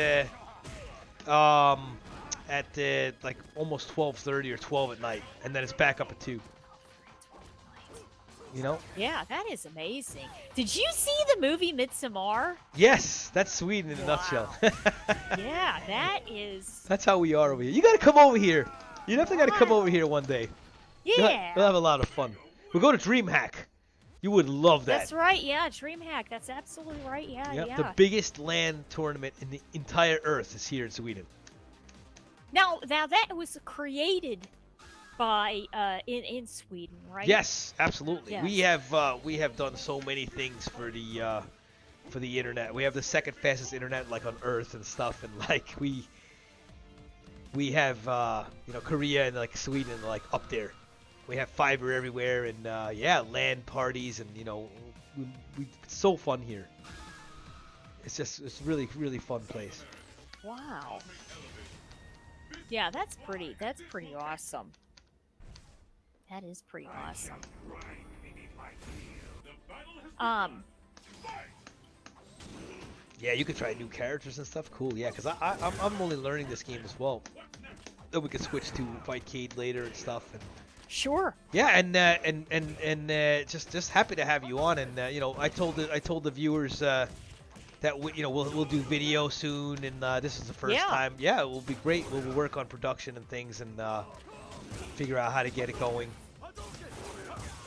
Speaker 1: like almost 12:30 or 12 at night, and then it's back up at 2.
Speaker 2: Yeah, that is amazing. Did you see the movie Midsommar?
Speaker 1: Yes, that's Sweden in a nutshell.
Speaker 2: Yeah, that is.
Speaker 1: That's how we are over here. You gotta come over here. You definitely gotta come over here one day.
Speaker 2: Yeah.
Speaker 1: We'll have a lot of fun. We'll go to DreamHack. You would love that.
Speaker 2: That's right. Yeah, DreamHack. That's absolutely right. Yeah,
Speaker 1: yep, the biggest LAN tournament in the entire Earth is here in Sweden.
Speaker 2: Now that was created by in Sweden, right?
Speaker 1: Yes, absolutely.
Speaker 2: Yes.
Speaker 1: We have done so many things for the internet. We have the second fastest internet like on Earth and stuff, and like we have Korea and like Sweden like up there. We have fiber everywhere, and LAN parties, and it's so fun here. It's really fun place.
Speaker 2: Wow. Yeah, that's pretty awesome. That is pretty awesome.
Speaker 1: Yeah, you could try new characters and stuff. Cool. Yeah, because I'm only learning this game as well. Then we could switch to Fightcade later and stuff. And
Speaker 2: sure.
Speaker 1: yeah, and just happy to have you on. And I told the viewers that we'll do video soon, and this is the first time. Yeah, it will be great. We'll work on production and things, and figure out how to get it going.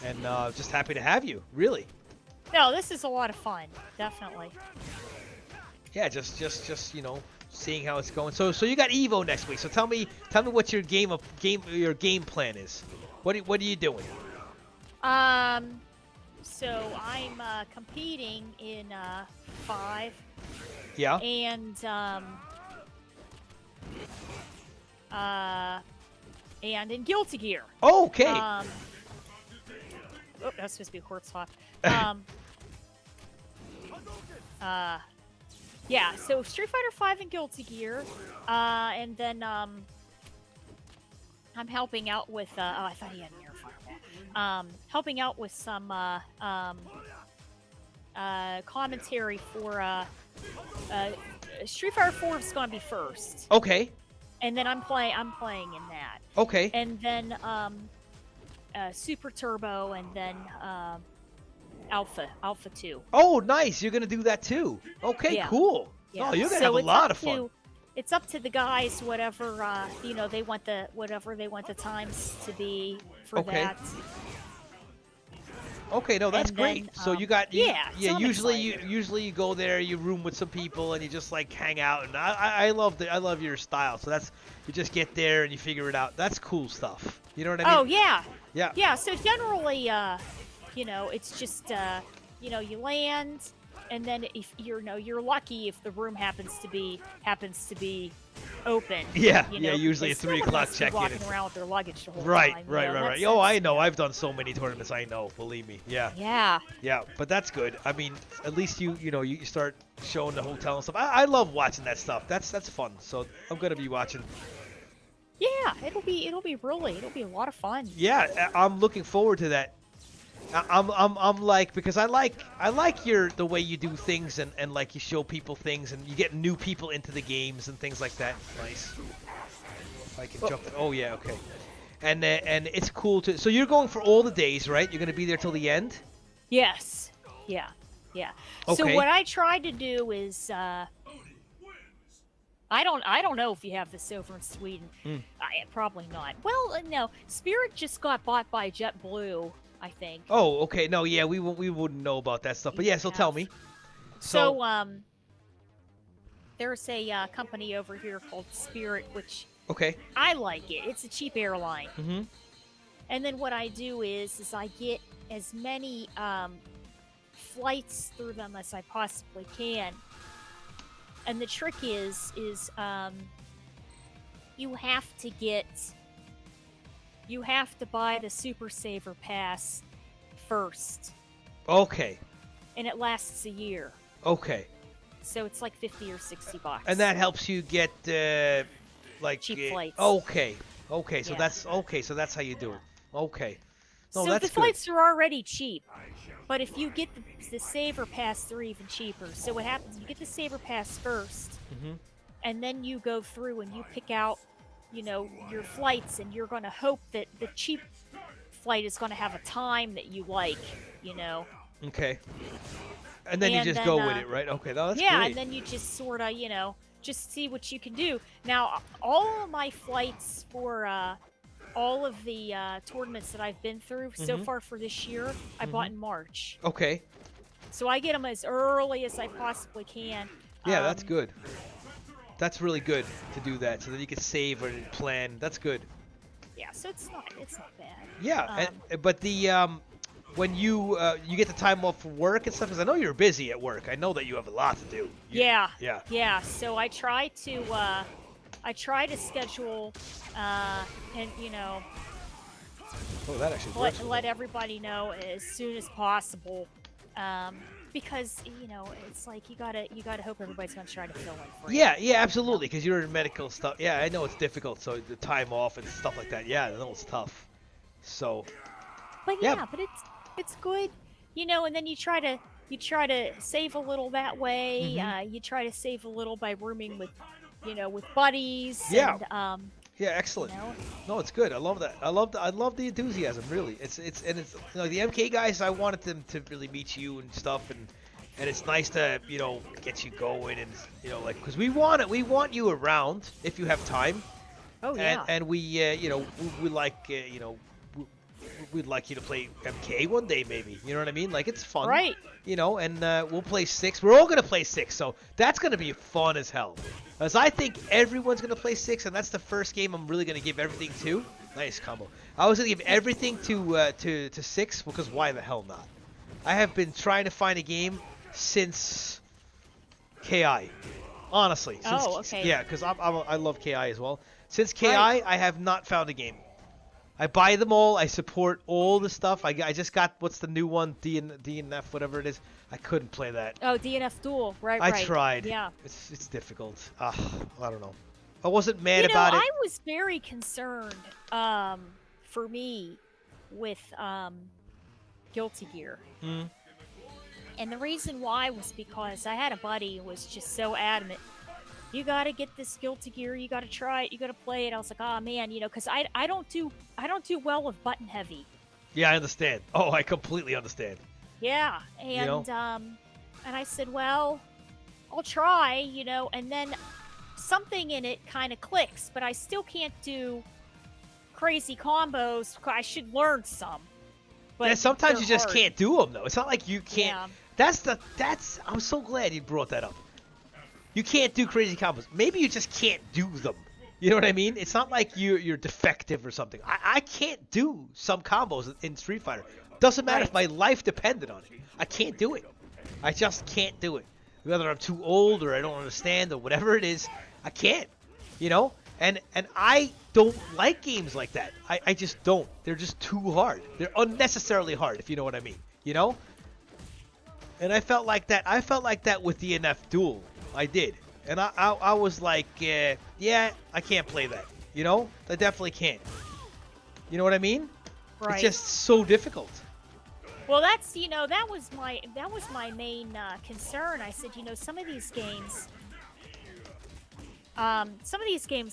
Speaker 1: And just happy to have you, really.
Speaker 2: No, this is a lot of fun, definitely.
Speaker 1: Yeah, just seeing how it's going. So you got Evo next week. So tell me what your game plan is. What are you doing?
Speaker 2: So I'm competing in 5.
Speaker 1: Yeah.
Speaker 2: And in Guilty Gear.
Speaker 1: Oh, okay.
Speaker 2: Oh, that's supposed to be a corpse swap. Yeah, so Street Fighter 5 and Guilty Gear, and then I'm helping out with. Oh, I thought he had an air fireball. Helping out with some commentary for Street Fighter 4 is going to be first.
Speaker 1: Okay.
Speaker 2: And then I'm playing in that.
Speaker 1: Okay.
Speaker 2: And then Super Turbo, and then Alpha 2.
Speaker 1: Oh, nice! You're gonna do that too. Okay,
Speaker 2: yeah.
Speaker 1: Cool.
Speaker 2: Yeah.
Speaker 1: Oh, you're gonna have a lot of fun.
Speaker 2: It's up to the guys, whatever they want the times to be for that.
Speaker 1: Okay, no, that's
Speaker 2: And
Speaker 1: great.
Speaker 2: then,
Speaker 1: So you got
Speaker 2: yeah,
Speaker 1: yeah.
Speaker 2: so I'm excited.
Speaker 1: Usually you go there, you room with some people, and you just like hang out. And I love your style. So that's you just get there and you figure it out. That's cool stuff. You know what I mean?
Speaker 2: Oh yeah,
Speaker 1: Yeah.
Speaker 2: yeah. So generally, it's just you land, and then if you're lucky if the room happens to be open.
Speaker 1: Yeah, yeah. Usually a
Speaker 2: Because no one
Speaker 1: 3 o'clock
Speaker 2: wants to be
Speaker 1: check-in.
Speaker 2: walking around with their luggage the whole
Speaker 1: Right,
Speaker 2: time.
Speaker 1: right, right, right.
Speaker 2: That's
Speaker 1: Oh,
Speaker 2: that's
Speaker 1: I know. I've done so many tournaments. I know. Believe me. Yeah.
Speaker 2: yeah.
Speaker 1: Yeah, but that's good. I mean, at least you start showing the hotel and stuff. I love watching that stuff. That's fun. So I'm gonna be watching.
Speaker 2: Yeah, it'll be a lot of fun.
Speaker 1: Yeah, I'm looking forward to that. I'm like because I like the way you do things and like you show people things and you get new people into the games and things like that. Nice. I can jump. Oh yeah, okay. And it's cool to. So you're going for all the days, right? You're gonna be there till the end.
Speaker 2: Yes. Yeah. Yeah. So
Speaker 1: Okay.
Speaker 2: what I tried to do is I don't know if you have this over in Sweden. Probably not. Well, no. Spirit just got bought by JetBlue, I think.
Speaker 1: Oh, okay. No, yeah, we wouldn't know about that stuff. But yeah, so tell me.
Speaker 2: So there's a company over here called Spirit, which
Speaker 1: Okay.
Speaker 2: I like it. It's a cheap airline.
Speaker 1: Mhm.
Speaker 2: And then what I do is I get as many flights through them as I possibly can. And the trick is you have to buy the Super Saver Pass first,
Speaker 1: Okay.
Speaker 2: and it lasts a year.
Speaker 1: Okay.
Speaker 2: So it's like $50 or $60.
Speaker 1: And that helps you get like
Speaker 2: Cheap flights.
Speaker 1: Okay. Okay. So
Speaker 2: Yeah.
Speaker 1: that's okay. So that's how you do it. Okay. No,
Speaker 2: So
Speaker 1: that's
Speaker 2: the
Speaker 1: good.
Speaker 2: flights are already cheap, but if you get the Saver Pass, they're even cheaper. So what happens? You get the Saver Pass first, and then you go through and you pick out, your flights, and you're going to hope that the cheap flight is going to have a time that you like.
Speaker 1: Okay. And then you just
Speaker 2: then,
Speaker 1: go with it, right? Okay. No, that's
Speaker 2: yeah,
Speaker 1: great.
Speaker 2: and then you just sort of, just see what you can do. Now, all of my flights for all of the tournaments that I've been through so far for this year, I bought in March.
Speaker 1: Okay.
Speaker 2: So I get them as early as I possibly can.
Speaker 1: Yeah, that's good. That's really good to do that, so that you can save and plan. That's good.
Speaker 2: Yeah, so it's not bad.
Speaker 1: Yeah, but the when you get the time off from work and stuff, because I know you're busy at work. I know that you have a lot to do.
Speaker 2: Yeah.
Speaker 1: Yeah.
Speaker 2: Yeah. So I try to schedule and
Speaker 1: Oh, that actually works.
Speaker 2: let everybody know as soon as possible. Because it's like you gotta hope everybody's gonna try to fill in for you.
Speaker 1: Yeah, yeah, absolutely. Because you're in medical stuff. Yeah, I know it's difficult. So the time off and stuff like that. Yeah, I know it's tough. So.
Speaker 2: But yeah, but it's good, and then you try to save a little that way. You try to save a little by rooming with buddies.
Speaker 1: Yeah.
Speaker 2: And,
Speaker 1: Yeah, excellent. No, it's good. I love that. I love the enthusiasm. Really, it's the MK guys. I wanted them to really meet you and stuff, and it's nice to get you going and like because we want you around if you have time.
Speaker 2: Oh yeah.
Speaker 1: And we we like we'd like you to play MK one day maybe. You know what I mean? Like it's fun.
Speaker 2: Right.
Speaker 1: And we'll play 6. We're all gonna play 6, so that's gonna be fun as hell. As I think everyone's gonna play 6, and that's the first game I'm really gonna give everything to. Nice combo. I was gonna give everything to 6 because why the hell not? I have been trying to find a game since KI. Honestly. Since,
Speaker 2: okay.
Speaker 1: Yeah, because I love KI as well. Since KI,
Speaker 2: Right.
Speaker 1: I have not found a game. I buy them all. I support all the stuff. I just got what's the new one, DNF, whatever it is. I couldn't play that.
Speaker 2: Oh, DNF Duel, right?
Speaker 1: I tried.
Speaker 2: Yeah.
Speaker 1: It's difficult. I don't know. I wasn't mad about it.
Speaker 2: I was very concerned, for me, with Guilty Gear. And the reason why was because I had a buddy who was just so adamant. You gotta get this Guilty Gear. You gotta try it. You gotta play it. I was like, oh man, because I don't do well with button heavy.
Speaker 1: Yeah, I understand. Oh, I completely understand.
Speaker 2: Yeah, and and I said, well, I'll try, and then something in it kind of clicks, but I still can't do crazy combos. I should learn some. but
Speaker 1: sometimes
Speaker 2: they're
Speaker 1: you just
Speaker 2: hard.
Speaker 1: can't do them though. It's not like you can't.
Speaker 2: Yeah.
Speaker 1: I'm so glad you brought that up. You can't do crazy combos. Maybe you just can't do them. You know what I mean? It's not like you're defective or something. I can't do some combos in Street Fighter. Doesn't matter if my life depended on it. I can't do it. I just can't do it. Whether I'm too old or I don't understand or whatever it is, I can't. You know? And I don't like games like that. I just don't. They're just too hard. They're unnecessarily hard, if you know what I mean. You know? And I felt like that. I felt like that with DNF Duel. I did. And I was like, yeah, I can't play that. You know? I definitely can't. You know what I mean?
Speaker 2: Right.
Speaker 1: It's just so difficult.
Speaker 2: Well, that's that was my main concern. I said, some of these games,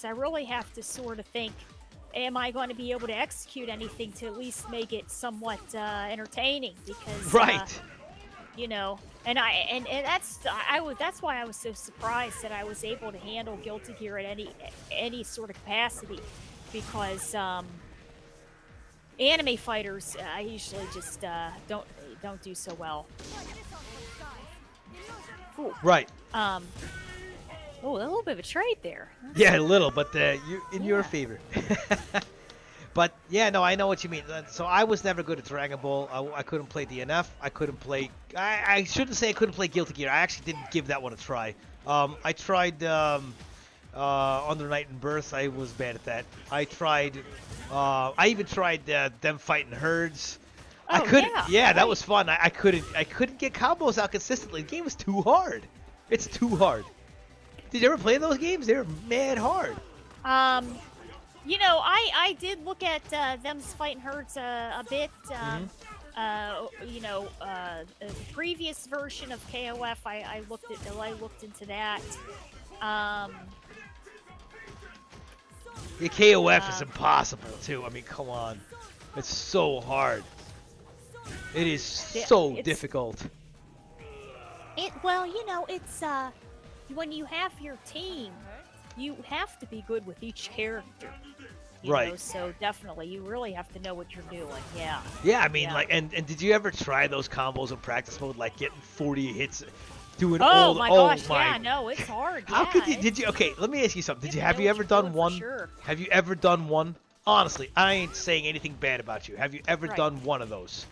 Speaker 2: I really have to sort of think, am I going to be able to execute anything to at least make it somewhat entertaining? Because
Speaker 1: right.
Speaker 2: And that's why I was so surprised that I was able to handle Guilty Gear at any sort of capacity, because anime fighters I usually just don't do so well. Ooh.
Speaker 1: Right.
Speaker 2: Oh, a little bit of a trade there.
Speaker 1: Yeah, a little, but in your favor. But yeah, no, I know what you mean. So I was never good at Dragon Ball. I couldn't play DNF. I couldn't play. I shouldn't say I couldn't play Guilty Gear. I actually didn't give that one a try. I tried Under Night and Birth. I was bad at that. I tried. I even tried them fighting herds.
Speaker 2: Oh,
Speaker 1: I couldn't. Yeah, that
Speaker 2: right.
Speaker 1: was fun. I couldn't get combos out consistently. The game was too hard. It's too hard. Did you ever play those games? They were mad hard.
Speaker 2: I did look at them fighting herds a bit. The previous version of KOF, I looked into that.
Speaker 1: The KOF is impossible too. I mean, come on, it's so hard. It is so difficult.
Speaker 2: It's when you have your team, you have to be good with each character. You know, so definitely, you really have to know what you're doing. Yeah.
Speaker 1: Yeah, I mean, like, and did you ever try those combos in practice mode, like getting 40 hits, doing all?
Speaker 2: Oh my gosh! Yeah, no, it's hard.
Speaker 1: How could you? Did you? Okay, let me ask you something. Have you ever done one?
Speaker 2: Sure.
Speaker 1: Have you ever done one? Honestly, I ain't saying anything bad about you. Have you ever done one of those?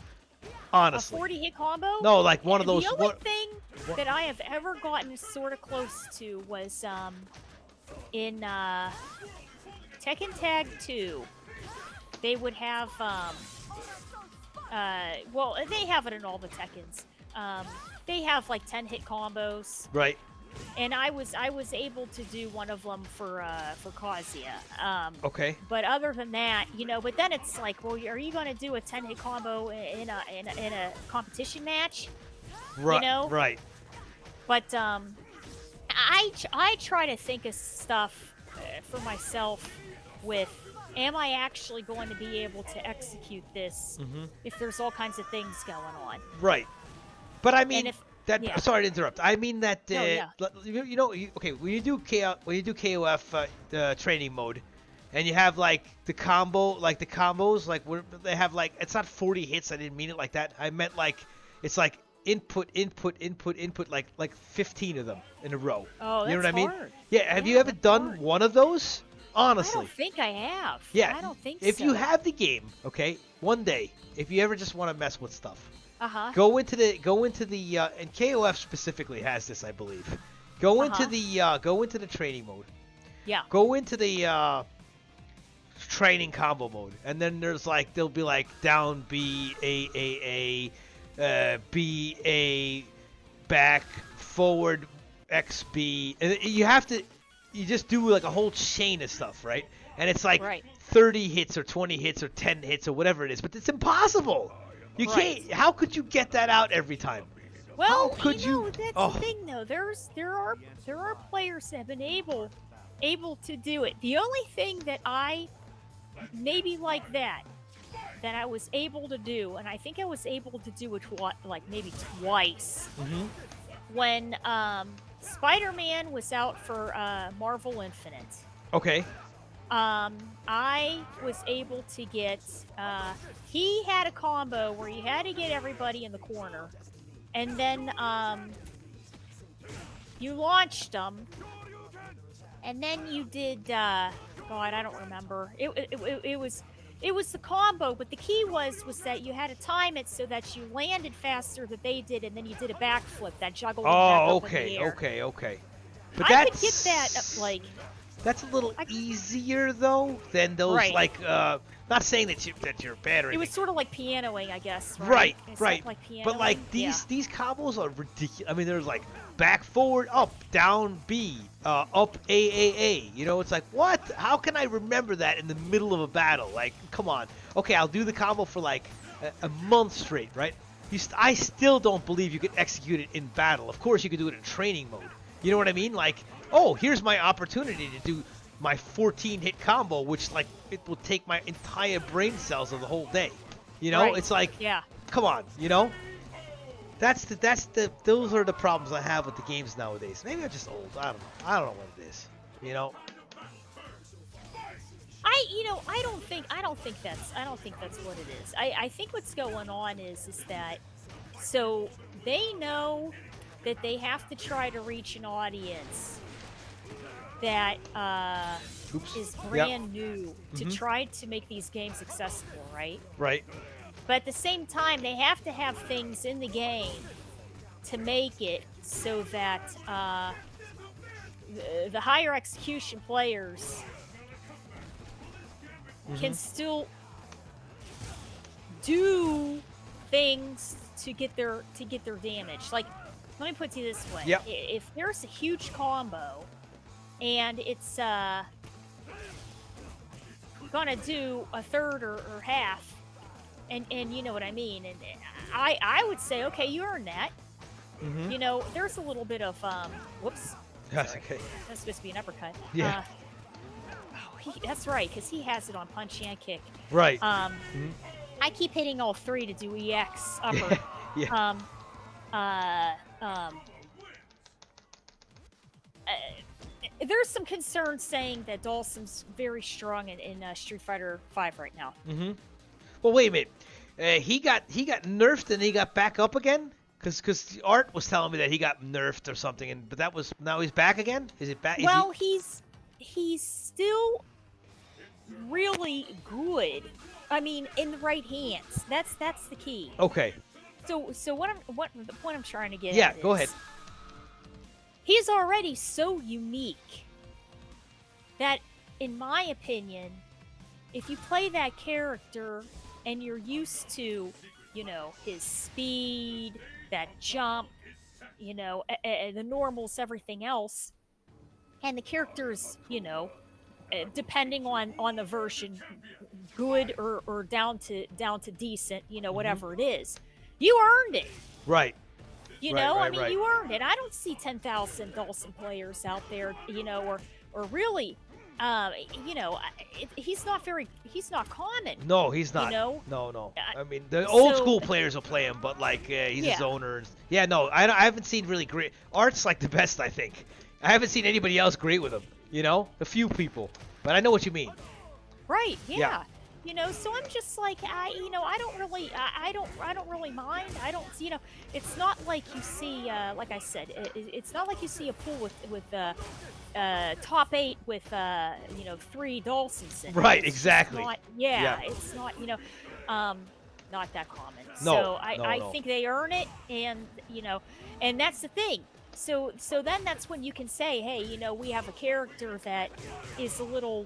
Speaker 1: Honestly.
Speaker 2: A 40-hit combo?
Speaker 1: No, like one of those.
Speaker 2: The only thing that I have ever gotten sort of close to was in Tekken Tag 2. They would have well, they have it in all the Tekkens. They have like 10-hit combos.
Speaker 1: Right.
Speaker 2: And I was able to do one of them for Kazuya.
Speaker 1: Okay.
Speaker 2: But other than that, but then it's like, well, are you going to do a 10-hit combo in a competition match?
Speaker 1: Right. Right.
Speaker 2: But I try to think of stuff for myself with, am I actually going to be able to execute this if there's all kinds of things going on?
Speaker 1: Right. But I mean, sorry to interrupt. I mean that okay, when you do KOF training mode, and you have like the combos, like where they have like, it's not 40 hits. I didn't mean it like that. I meant like it's like input, like 15 of them in a row.
Speaker 2: Oh, that's
Speaker 1: you know what I mean?
Speaker 2: hard.
Speaker 1: Yeah. Have you ever done one of those? Honestly.
Speaker 2: I don't think I have.
Speaker 1: Yeah.
Speaker 2: I don't think
Speaker 1: if
Speaker 2: so.
Speaker 1: you have the game, okay, one day, if you ever just want to mess with stuff.
Speaker 2: Go
Speaker 1: into the and KOF specifically has this, I believe. Go into the training mode.
Speaker 2: Yeah.
Speaker 1: Go into the training combo mode, and then there'll be like down B A B A, back forward X B, and you just do like a whole chain of stuff, right? And it's like 30 hits or 20 hits or 10 hits or whatever it is, but it's impossible. You can't. How could you get that out every time?
Speaker 2: Well,
Speaker 1: how could you?
Speaker 2: That's the thing, though. There are players that have been able to do it. The only thing that I maybe like that I was able to do, and I think I was able to do it like maybe twice, when Spider-Man was out for Marvel Infinite.
Speaker 1: Okay.
Speaker 2: I was able to get. He had a combo where you had to get everybody in the corner, and then you launched them, and then you did. God, I don't remember. It was the combo, but the key was that you had to time it so that you landed faster than they did, and then you did a backflip that juggled them back
Speaker 1: Oh,
Speaker 2: up in the
Speaker 1: okay,
Speaker 2: air.
Speaker 1: okay. But
Speaker 2: I could get that like.
Speaker 1: that's a little easier though than those
Speaker 2: Right.
Speaker 1: like not saying that you're bad or anything.
Speaker 2: It was sort of like pianoing, I guess.
Speaker 1: Right,
Speaker 2: Right.
Speaker 1: right.
Speaker 2: Like pianoing.
Speaker 1: But like these combos are ridiculous. I mean, there's like back, forward, up, down, B, up, A. You know, it's like what? How can I remember that in the middle of a battle? Like, come on. Okay, I'll do the combo for like a month straight, right? I still don't believe you could execute it in battle. Of course, you could do it in training mode. You know what I mean? Like, oh, here's my opportunity to do my 14-hit combo, which like it will take my entire brain cells of the whole day. You know,
Speaker 2: Right.
Speaker 1: it's like,
Speaker 2: Yeah.
Speaker 1: come on, you know. Those are the problems I have with the games nowadays. Maybe I'm just old. I don't know. I don't know what it is. You know.
Speaker 2: I don't think that's what it is. I think what's going on is that so they know that they have to try to reach an audience that is brand new to try to make these games accessible, right?
Speaker 1: Right.
Speaker 2: But at the same time, they have to have things in the game to make it so that the higher execution players can still do things to get their damage. Like, let me put it to you this way:
Speaker 1: Yep.
Speaker 2: if there's a huge combo and it's gonna do a third or half, and you know what I mean, and I would say, okay, you earned that. You know, there's a little bit of whoops.
Speaker 1: That's
Speaker 2: Sorry.
Speaker 1: okay.
Speaker 2: That's supposed to be an uppercut.
Speaker 1: Yeah.
Speaker 2: That's right, because he has it on punch and kick.
Speaker 1: Right.
Speaker 2: I keep hitting all three to do EX upper.
Speaker 1: Yeah.
Speaker 2: There's some concern saying that Dawson's very strong in Street Fighter V right now.
Speaker 1: Well, wait a minute. He got nerfed and he got back up again. Because Art was telling me that he got nerfed or something, but that was now he's back again. Is it back?
Speaker 2: Well, he's still really good. I mean, in the right hands. That's the key.
Speaker 1: Okay.
Speaker 2: So what the point I'm trying to get
Speaker 1: Yeah,
Speaker 2: at
Speaker 1: go
Speaker 2: is,
Speaker 1: ahead.
Speaker 2: He's already so unique that, in my opinion, if you play that character and you're used to, you know, his speed, that jump, you know, the normals, everything else, and the character's, you know, depending on the version, good or down to decent, you know, whatever it is, you earned it.
Speaker 1: Right.
Speaker 2: You
Speaker 1: Right,
Speaker 2: know,
Speaker 1: right,
Speaker 2: I mean,
Speaker 1: right.
Speaker 2: you earned it. I don't see 10,000 Dawson players out there, you know, or really, you know, he's not common.
Speaker 1: No, he's not.
Speaker 2: You know?
Speaker 1: No. I mean, the old
Speaker 2: So-
Speaker 1: school players will play him, but like he's
Speaker 2: Yeah.
Speaker 1: his owner. Yeah, no, I haven't seen really great. Art's like the best, I think. I haven't seen anybody else great with him. You know, a few people, but I know what you mean.
Speaker 2: Right?
Speaker 1: Yeah.
Speaker 2: Yeah. You know, so I'm just like, I don't really mind. I don't, you know, it's not like you see, like I said, it's not like you see a pool with top 8 with, you know, 3 Dawsons in it.
Speaker 1: Right,
Speaker 2: It's just
Speaker 1: exactly.
Speaker 2: not,
Speaker 1: Yeah.
Speaker 2: it's not, you know, not that common.
Speaker 1: No,
Speaker 2: So
Speaker 1: no.
Speaker 2: I think they earn it, and you know, and that's the thing. So then that's when you can say, hey, you know, we have a character that is a little,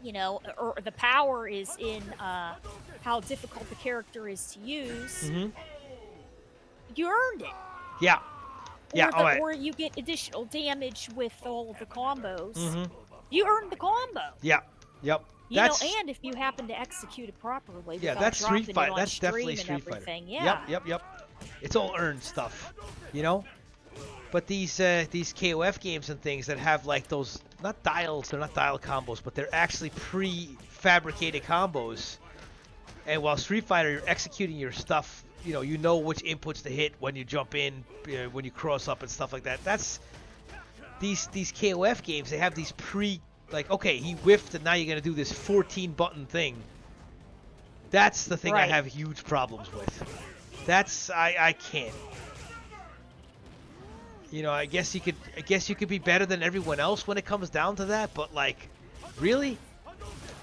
Speaker 2: you know, or the power is in how difficult the character is to use. You earned it.
Speaker 1: Yeah. Yeah.
Speaker 2: Or,
Speaker 1: All right.
Speaker 2: or you get additional damage with all of the combos. You earned the combo.
Speaker 1: Yeah. Yep.
Speaker 2: You
Speaker 1: That's
Speaker 2: know, and if you happen to execute it properly,
Speaker 1: yeah.
Speaker 2: without
Speaker 1: That's
Speaker 2: dropping
Speaker 1: Street
Speaker 2: it
Speaker 1: Fighter.
Speaker 2: on
Speaker 1: That's definitely
Speaker 2: stream
Speaker 1: Street
Speaker 2: and
Speaker 1: Fighter.
Speaker 2: everything. Yeah.
Speaker 1: Yep. It's all earned stuff, you know. But these KOF games and things that have like those not dials, they're not dial combos, but they're actually pre-fabricated combos. And while Street Fighter, you're executing your stuff, you know which inputs to hit when you jump in, when you cross up and stuff like that. That's these KOF games. They have these like, okay, he whiffed, and now you're gonna do this 14 button thing. That's the thing I
Speaker 2: Right.
Speaker 1: have huge problems with. That's I can't. You know, I guess you could be better than everyone else when it comes down to that, but like, really?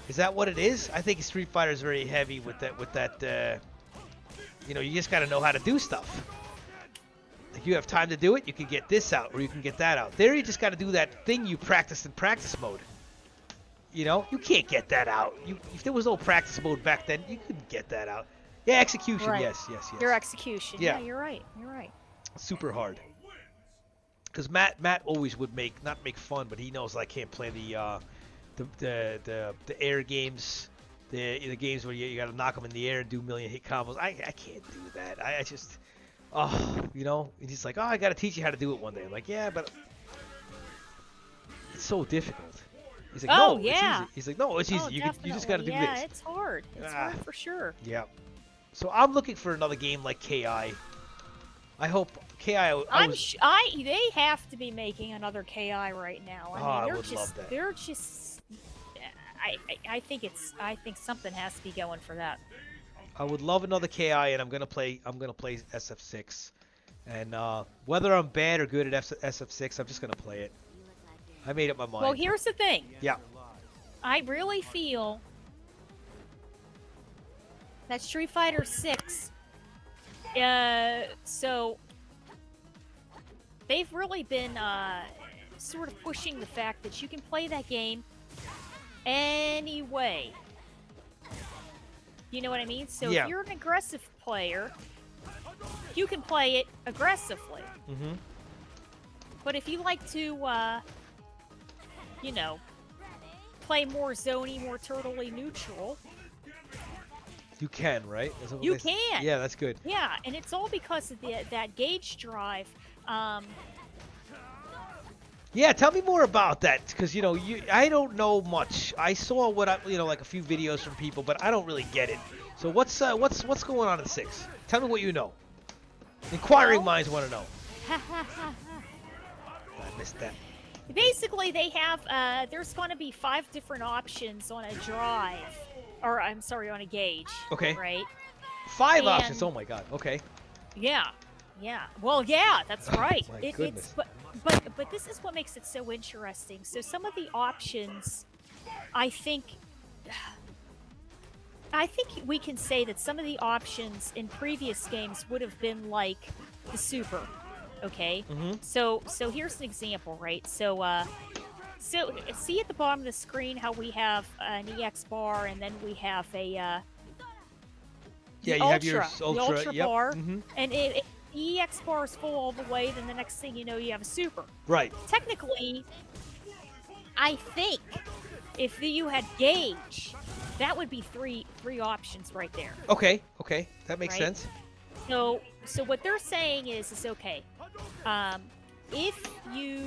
Speaker 1: Is that what it is? I think Street Fighter is very heavy with that you know, you just got to know how to do stuff. Like, you have time to do it, you can get this out or you can get that out. There you just got to do that thing you practiced in practice mode. You know, you can't get that out. If there was no practice mode back then, you couldn't get that out. Yeah, execution.
Speaker 2: Right.
Speaker 1: Yes, yes, yes.
Speaker 2: Your execution.
Speaker 1: Yeah.
Speaker 2: Yeah, you're right. You're right.
Speaker 1: Super hard. Because Matt always would not make fun, but he knows I can't play the air games, the games where you got to knock them in the air and do million hit combos. I can't do that. I just, you know. And he's like, I got to teach you how to do it one day. I'm like, yeah, but it's so difficult. He's like, no,
Speaker 2: yeah.
Speaker 1: it's easy. He's like, no, it's easy. You just got to do this.
Speaker 2: Yeah, it's hard. It's hard for sure.
Speaker 1: Yeah. So I'm looking for another game like KI. I hope KI.
Speaker 2: They have to be making another KI right now. I mean,
Speaker 1: love that.
Speaker 2: They're just. I think something has to be going for that.
Speaker 1: I would love another KI, and I'm gonna play SF6, and whether I'm bad or good at SF6, I'm just gonna play it. I made up my mind.
Speaker 2: Well, here's the thing.
Speaker 1: Yeah.
Speaker 2: I really feel that Street Fighter 6. So they've really been sort of pushing the fact that you can play that game anyway. You know what I mean? So
Speaker 1: Yeah.
Speaker 2: if you're an aggressive player, you can play it aggressively.
Speaker 1: Mm-hmm.
Speaker 2: But if you like to, you know, play more zoney, more totally neutral,
Speaker 1: You can, right?
Speaker 2: you can.
Speaker 1: Yeah, that's good.
Speaker 2: Yeah, and it's all because of that gauge drive.
Speaker 1: Yeah, tell me more about that, because you know, I don't know much. I saw like a few videos from people, but I don't really get it. So what's going on in 6? Tell me what you know. Inquiring minds want to know. I missed that.
Speaker 2: Basically, they have there's going to be 5 different options on a drive, or I'm sorry, on a gauge.
Speaker 1: Okay.
Speaker 2: Right.
Speaker 1: 5 options. Oh my God. Okay.
Speaker 2: Yeah. Yeah. Well, yeah, that's right.
Speaker 1: My goodness.
Speaker 2: But this is what makes it so interesting. So some of the options, I think we can say that some of the options in previous games would have been like the super. Okay.
Speaker 1: Mm-hmm.
Speaker 2: So here's an example, right? So see at the bottom of the screen how we have an EX bar, and then we have a
Speaker 1: Yeah, you have your ultra,
Speaker 2: the ultra
Speaker 1: yep.
Speaker 2: bar,
Speaker 1: Mm-hmm.
Speaker 2: and if the EX bar is full all the way, then the next thing you know, you have a super.
Speaker 1: Right.
Speaker 2: Technically, I think if you had gauge, that would be three options right there.
Speaker 1: Okay. Okay. That makes
Speaker 2: Right?
Speaker 1: sense.
Speaker 2: So what they're saying is okay. If you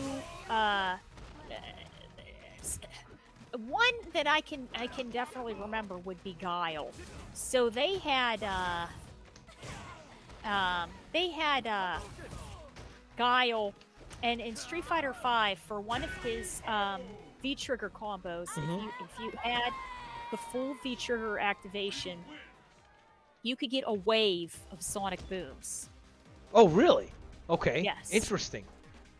Speaker 2: one that I can definitely remember would be Guile. So they had Guile, and in Street Fighter V, for one of his V-trigger combos, if you had the full V-trigger activation, you could get a wave of sonic booms.
Speaker 1: Oh, really? Okay.
Speaker 2: Yes.
Speaker 1: Interesting.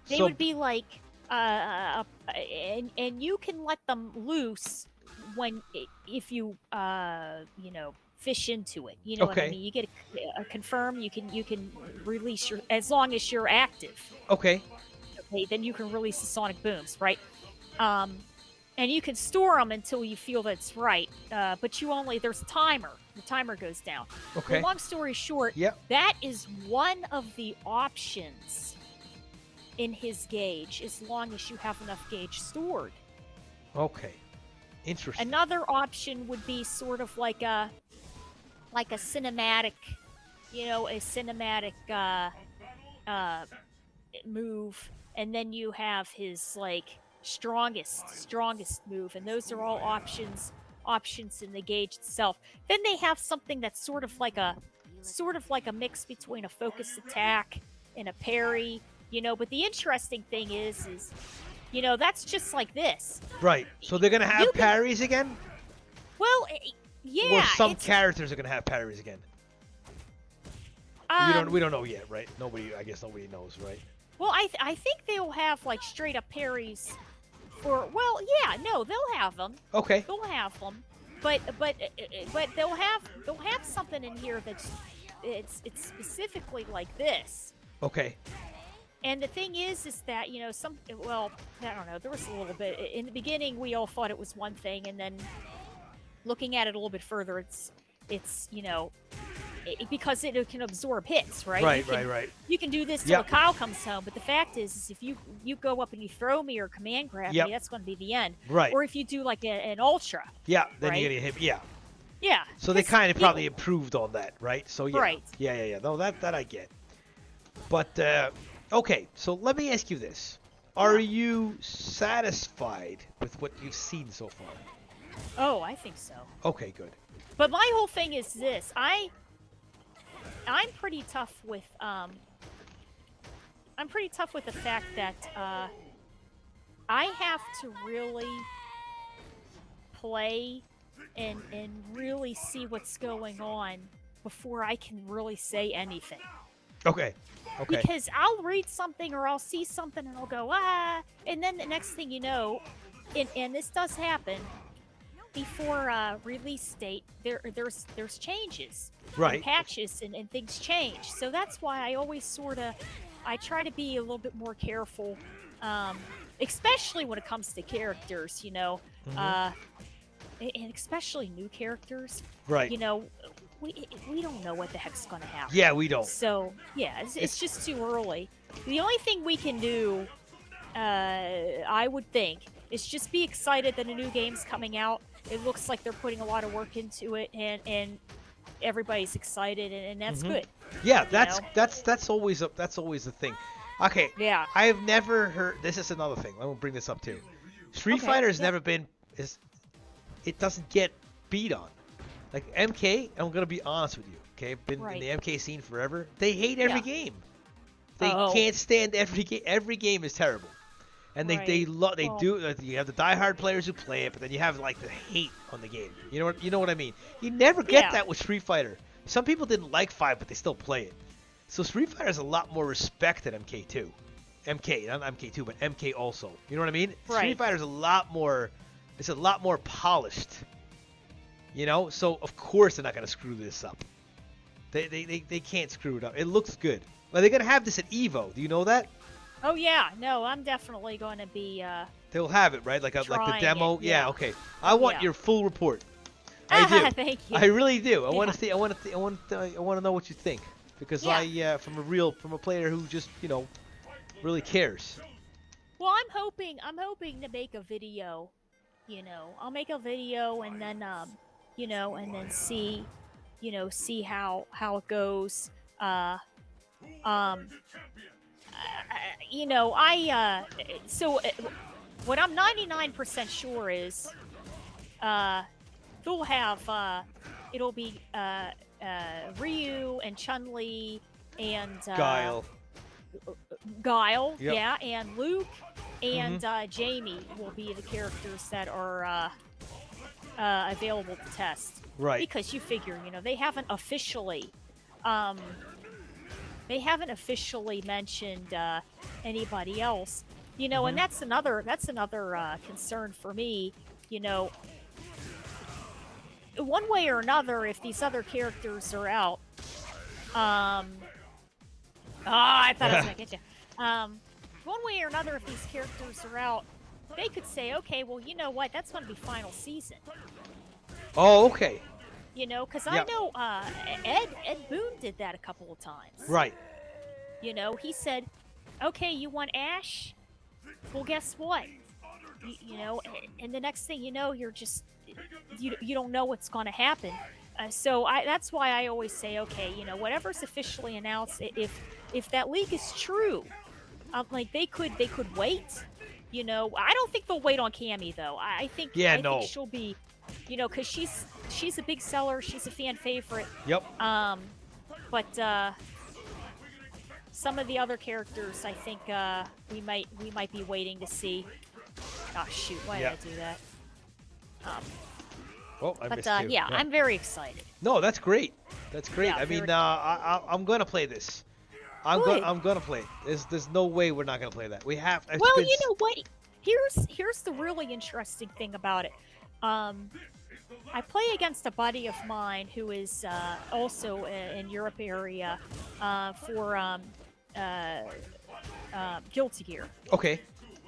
Speaker 2: They would be like, and you can let them loose if you fish into it. You know what I
Speaker 1: Okay.
Speaker 2: mean? You get a confirm. You can release as long as you're active.
Speaker 1: Okay.
Speaker 2: Okay, then you can release the sonic booms, right? And you can store them until you feel that's right. But there's a timer. The timer goes down.
Speaker 1: Okay.
Speaker 2: Well, long story short,
Speaker 1: Yep.
Speaker 2: that is one of the options in his gauge, as long as you have enough gauge stored.
Speaker 1: Okay. Interesting.
Speaker 2: Another option would be sort of like a cinematic, a cinematic move, and then you have his strongest move, and those are all options in the gauge itself. Then they have something that's sort of like a mix between a focused attack and a parry, but the interesting thing is that's just like this.
Speaker 1: Right. So they're gonna have parries again?
Speaker 2: Well, yeah.
Speaker 1: Or some characters are gonna have parries again. We don't know yet, right? I guess nobody knows, right?
Speaker 2: Well, I think they'll have like straight up parries for. Well, yeah, no, they'll have them.
Speaker 1: Okay.
Speaker 2: They'll have them, but they'll have something in here that's it's specifically like this.
Speaker 1: Okay.
Speaker 2: And the thing is that well, I don't know. There was a little bit in the beginning. We all thought it was one thing, and then looking at it a little bit further, it's because it can absorb hits, right?
Speaker 1: Right.
Speaker 2: You can do this till a cow comes home, but the fact is if you go up and you throw me or command grab me, that's going to be the end.
Speaker 1: Right.
Speaker 2: Or if you do like an ultra.
Speaker 1: Yeah, then
Speaker 2: right?
Speaker 1: you're gonna hit. Yeah.
Speaker 2: Yeah.
Speaker 1: So they kind of probably improved on that, right? So yeah.
Speaker 2: Right.
Speaker 1: Yeah. No, that I get. But okay, so let me ask you this: are you satisfied with what you've seen so far?
Speaker 2: Oh, I think so.
Speaker 1: Okay, good.
Speaker 2: But my whole thing is this: I'm pretty tough with the fact that I have to really play and really see what's going on before I can really say anything.
Speaker 1: Okay.
Speaker 2: Because I'll read something or I'll see something and I'll go, and then the next thing you know, and this does happen, before release date, there's changes,
Speaker 1: right?
Speaker 2: And patches and things change. So that's why I always I try to be a little bit more careful, especially when it comes to characters, and especially new characters,
Speaker 1: right?
Speaker 2: We don't know what the heck's gonna happen.
Speaker 1: Yeah, we don't.
Speaker 2: So yeah, it's just too early. The only thing we can do, I would think, is just be excited that a new game's coming out. It looks like they're putting a lot of work into it, and everybody's excited, and that's good.
Speaker 1: Yeah, that's always the thing. Okay.
Speaker 2: Yeah.
Speaker 1: I have never heard. This is another thing. I will bring this up too. Street Fighter has never been. It doesn't get beat on. Like MK, I'm gonna be honest with you. Okay, I've been in the MK scene forever. They hate every game. They can't stand every game. Every game is terrible. And they do. You have the diehard players who play it, but then you have like the hate on the game. You know what I mean? You never get that with Street Fighter. Some people didn't like 5, but they still play it. So Street Fighter has a lot more respect than MK2. MK, not MK2, but MK also. You know what I mean?
Speaker 2: Right.
Speaker 1: Street Fighter's a lot more. It's a lot more polished. So of course they're not gonna screw this up. They can't screw it up. It looks good. But they're gonna have this at Evo. Do you know that?
Speaker 2: Oh yeah, no, I'm definitely going to be.
Speaker 1: They'll have it, right? Like the demo. Yeah, okay. I want your full report. I do.
Speaker 2: Thank you.
Speaker 1: I really do. I want to see. I want to know what you think, because from a player who just really cares.
Speaker 2: Well, I'm hoping to make a video. I'll make a video and then and then see how it goes. What I'm 99% sure is they'll have it'll be Ryu and Chun-Li and Guile,
Speaker 1: yep.
Speaker 2: And Luke and Jamie will be the characters that are available to test.
Speaker 1: Right.
Speaker 2: Because you figure, they haven't officially mentioned anybody else, and that's another concern for me. One way or another, if these other characters are out, I thought I was gonna get you. One way or another, if these characters are out, they could say, okay, well, you know what? That's going to be final season.
Speaker 1: Oh, okay.
Speaker 2: Because I know Ed Boon did that a couple of times.
Speaker 1: Right.
Speaker 2: He said, okay, you want Ash? Well, guess what? And the next thing you know, you're just, you don't know what's going to happen. So that's why I always say, okay, whatever's officially announced, if that leak is true, they could wait. I don't think they'll wait on Cammy though. I think she'll be, because she's a big seller. She's a fan favorite.
Speaker 1: Yep.
Speaker 2: But some of the other characters, I think we might be waiting to see. Oh shoot! Why did I do that?
Speaker 1: Oh, I
Speaker 2: But
Speaker 1: missed you.
Speaker 2: yeah, I'm very excited.
Speaker 1: No, that's great. That's great.
Speaker 2: Yeah,
Speaker 1: I mean,
Speaker 2: very-
Speaker 1: I'm gonna play this.
Speaker 2: Good.
Speaker 1: I'm gonna play it. There's no way we're not gonna play that. We have. It's
Speaker 2: Well,
Speaker 1: been
Speaker 2: you know what? Here's the really interesting thing about it. I play against a buddy of mine who is also in Europe area for Guilty Gear,
Speaker 1: Okay.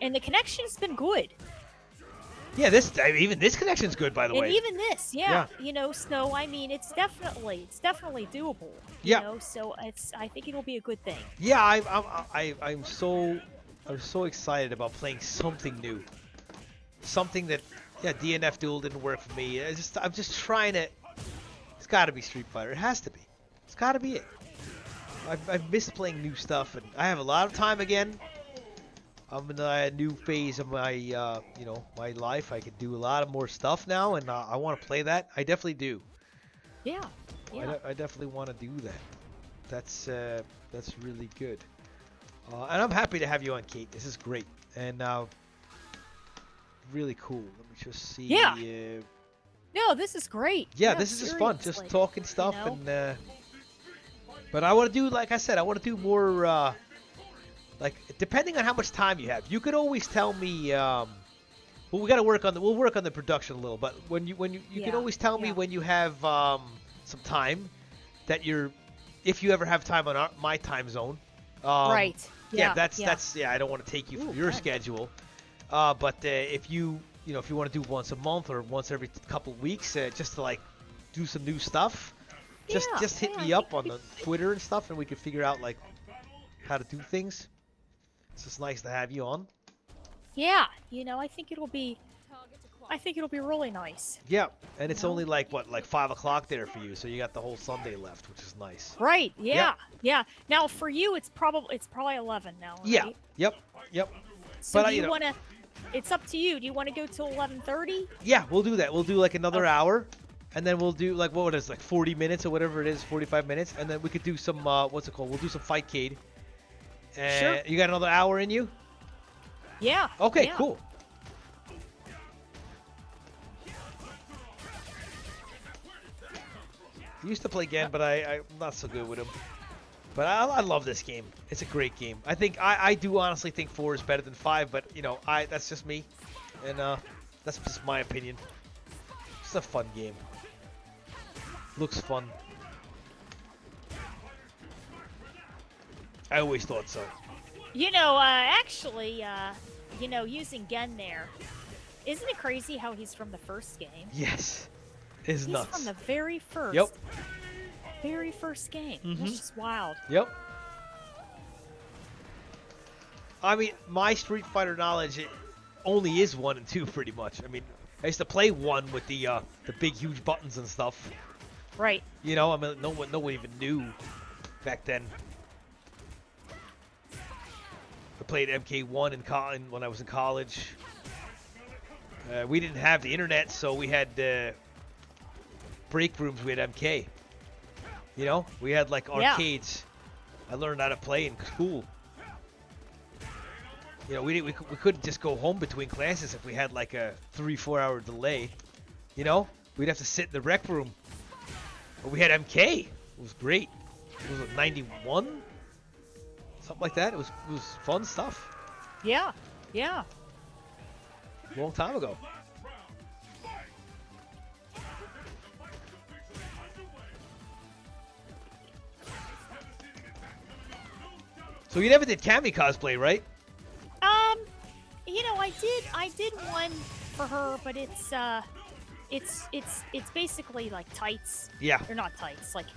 Speaker 2: and the connection's been good.
Speaker 1: Yeah, even this connection's good, by the
Speaker 2: And
Speaker 1: way.
Speaker 2: even this, yeah, you know, so I mean, it's definitely doable. You know, so I think it'll be a good thing.
Speaker 1: Yeah, I'm so excited about playing something new, something that DNF Duel didn't work for me. I'm just trying to. It's got to be Street Fighter. It has to be. It's got to be it. I've missed playing new stuff, and I have a lot of time again. I'm in a new phase of my my life. I can do a lot of more stuff now, and I want to play that. I definitely do.
Speaker 2: Yeah.
Speaker 1: I definitely want to do that. That's really good. And I'm happy to have you on, Kate. This is great and really cool. Let me just see.
Speaker 2: Yeah. No, this is great.
Speaker 1: Yeah, this is just fun. Just talking stuff and. But I want to do, like I said, I want to do more. Like depending on how much time you have, you could always tell me. Well, we got to work on the. We'll work on the production a little, but when you can always tell me when you have some time that if you ever have time on my time zone.
Speaker 2: Right.
Speaker 1: Yeah. That's I don't want to take you from your schedule. But if you if you want to do once a month or once every couple of weeks, just to like do some new stuff, just hit me up on the Twitter and stuff, and we can figure out like how to do things. It's just nice to have you on.
Speaker 2: Yeah, I think it'll be really nice.
Speaker 1: Yeah, and it's only like 5 o'clock there for you, so you got the whole Sunday left, which is nice.
Speaker 2: Right. Yeah. Now for you, it's probably 11 now. Right?
Speaker 1: Yeah. Yep.
Speaker 2: So but do you want to? It's up to you. Do you want to go till 11:30?
Speaker 1: Yeah, we'll do that. We'll do like another hour, and then we'll do like what is like 40 minutes or whatever it is, 45 minutes, and then we could do some what's it called? We'll do some Fightcade.
Speaker 2: Sure.
Speaker 1: You got another hour in you?
Speaker 2: Yeah.
Speaker 1: Okay, cool. I used to play Gen, but I'm not so good with him. But I love this game. It's a great game. I think I do honestly think 4 is better than 5, but that's just me, and that's just my opinion. It's a fun game. Looks fun. I always thought so.
Speaker 2: Actually, using Gen there, isn't it crazy how he's from the first game?
Speaker 1: Yes. It's nuts.
Speaker 2: He's from the very first.
Speaker 1: Yep.
Speaker 2: Very first game. That's just wild.
Speaker 1: Yep. I mean, my Street Fighter knowledge only is 1 and 2 pretty much. I mean, I used to play 1 with the big huge buttons and stuff.
Speaker 2: Right.
Speaker 1: I mean, no one even knew back then. I played MK1 when I was in college. We didn't have the internet, so we had break rooms. We had MK. We had like arcades. I learned how to play in school. We couldn't just go home between classes if we had like a 3-4 hour delay. We'd have to sit in the rec room. But we had MK. It was great. It was 91. Something like that. It was fun stuff.
Speaker 2: Yeah.
Speaker 1: Long time ago. So you never did Cammy cosplay, right?
Speaker 2: I did one for her, but it's basically like tights.
Speaker 1: Yeah.
Speaker 2: They're not tights, like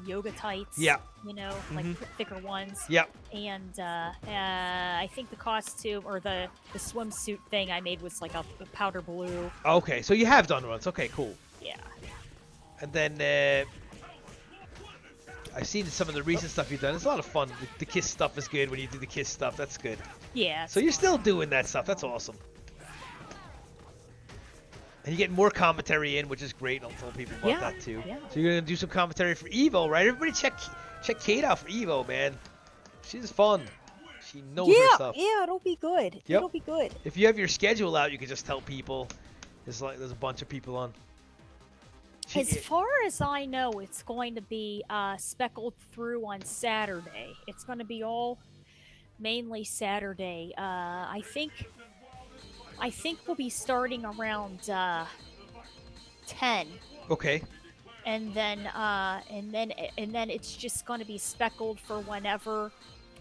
Speaker 2: yoga tights.
Speaker 1: Yeah.
Speaker 2: Like thicker ones.
Speaker 1: Yeah.
Speaker 2: And I think the costume or the swimsuit thing I made was like a powder blue.
Speaker 1: Okay, so you have done runs. Okay, cool.
Speaker 2: Yeah.
Speaker 1: And then I've seen some of the recent stuff you've done. It's a lot of fun. The Kiss stuff is good when you do the Kiss stuff. That's good.
Speaker 2: Yeah.
Speaker 1: So you're still doing that stuff. That's awesome. And you get more commentary in, which is great. I'll tell people about that too.
Speaker 2: Yeah.
Speaker 1: So you're gonna do some commentary for Evo, right? Everybody check Kate out for Evo, man. She's fun. She knows her stuff.
Speaker 2: Yeah, it'll be good.
Speaker 1: Yep.
Speaker 2: It'll be good.
Speaker 1: If you have your schedule out, you can just tell people. There's a bunch of people on.
Speaker 2: As far as I know, it's going to be speckled through on Saturday. It's going to be all mainly Saturday. I think we'll be starting around 10.
Speaker 1: Okay.
Speaker 2: And then it's just going to be speckled for whenever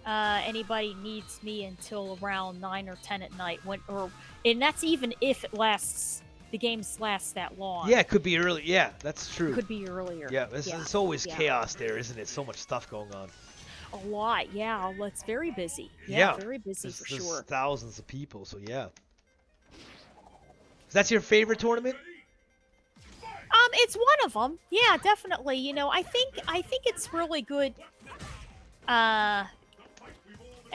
Speaker 2: anybody needs me until around 9 or 10 at night. And that's even if the games last that long.
Speaker 1: Yeah, it could be early. Yeah, that's true.
Speaker 2: Could be earlier.
Speaker 1: Yeah, it's always chaos there, isn't it? So much stuff going on.
Speaker 2: A lot, yeah. It's very busy. Yeah, very busy for sure.
Speaker 1: There's thousands of people, so yeah. That's your favorite tournament?
Speaker 2: It's one of them. Yeah, definitely. You know, I think it's really good. I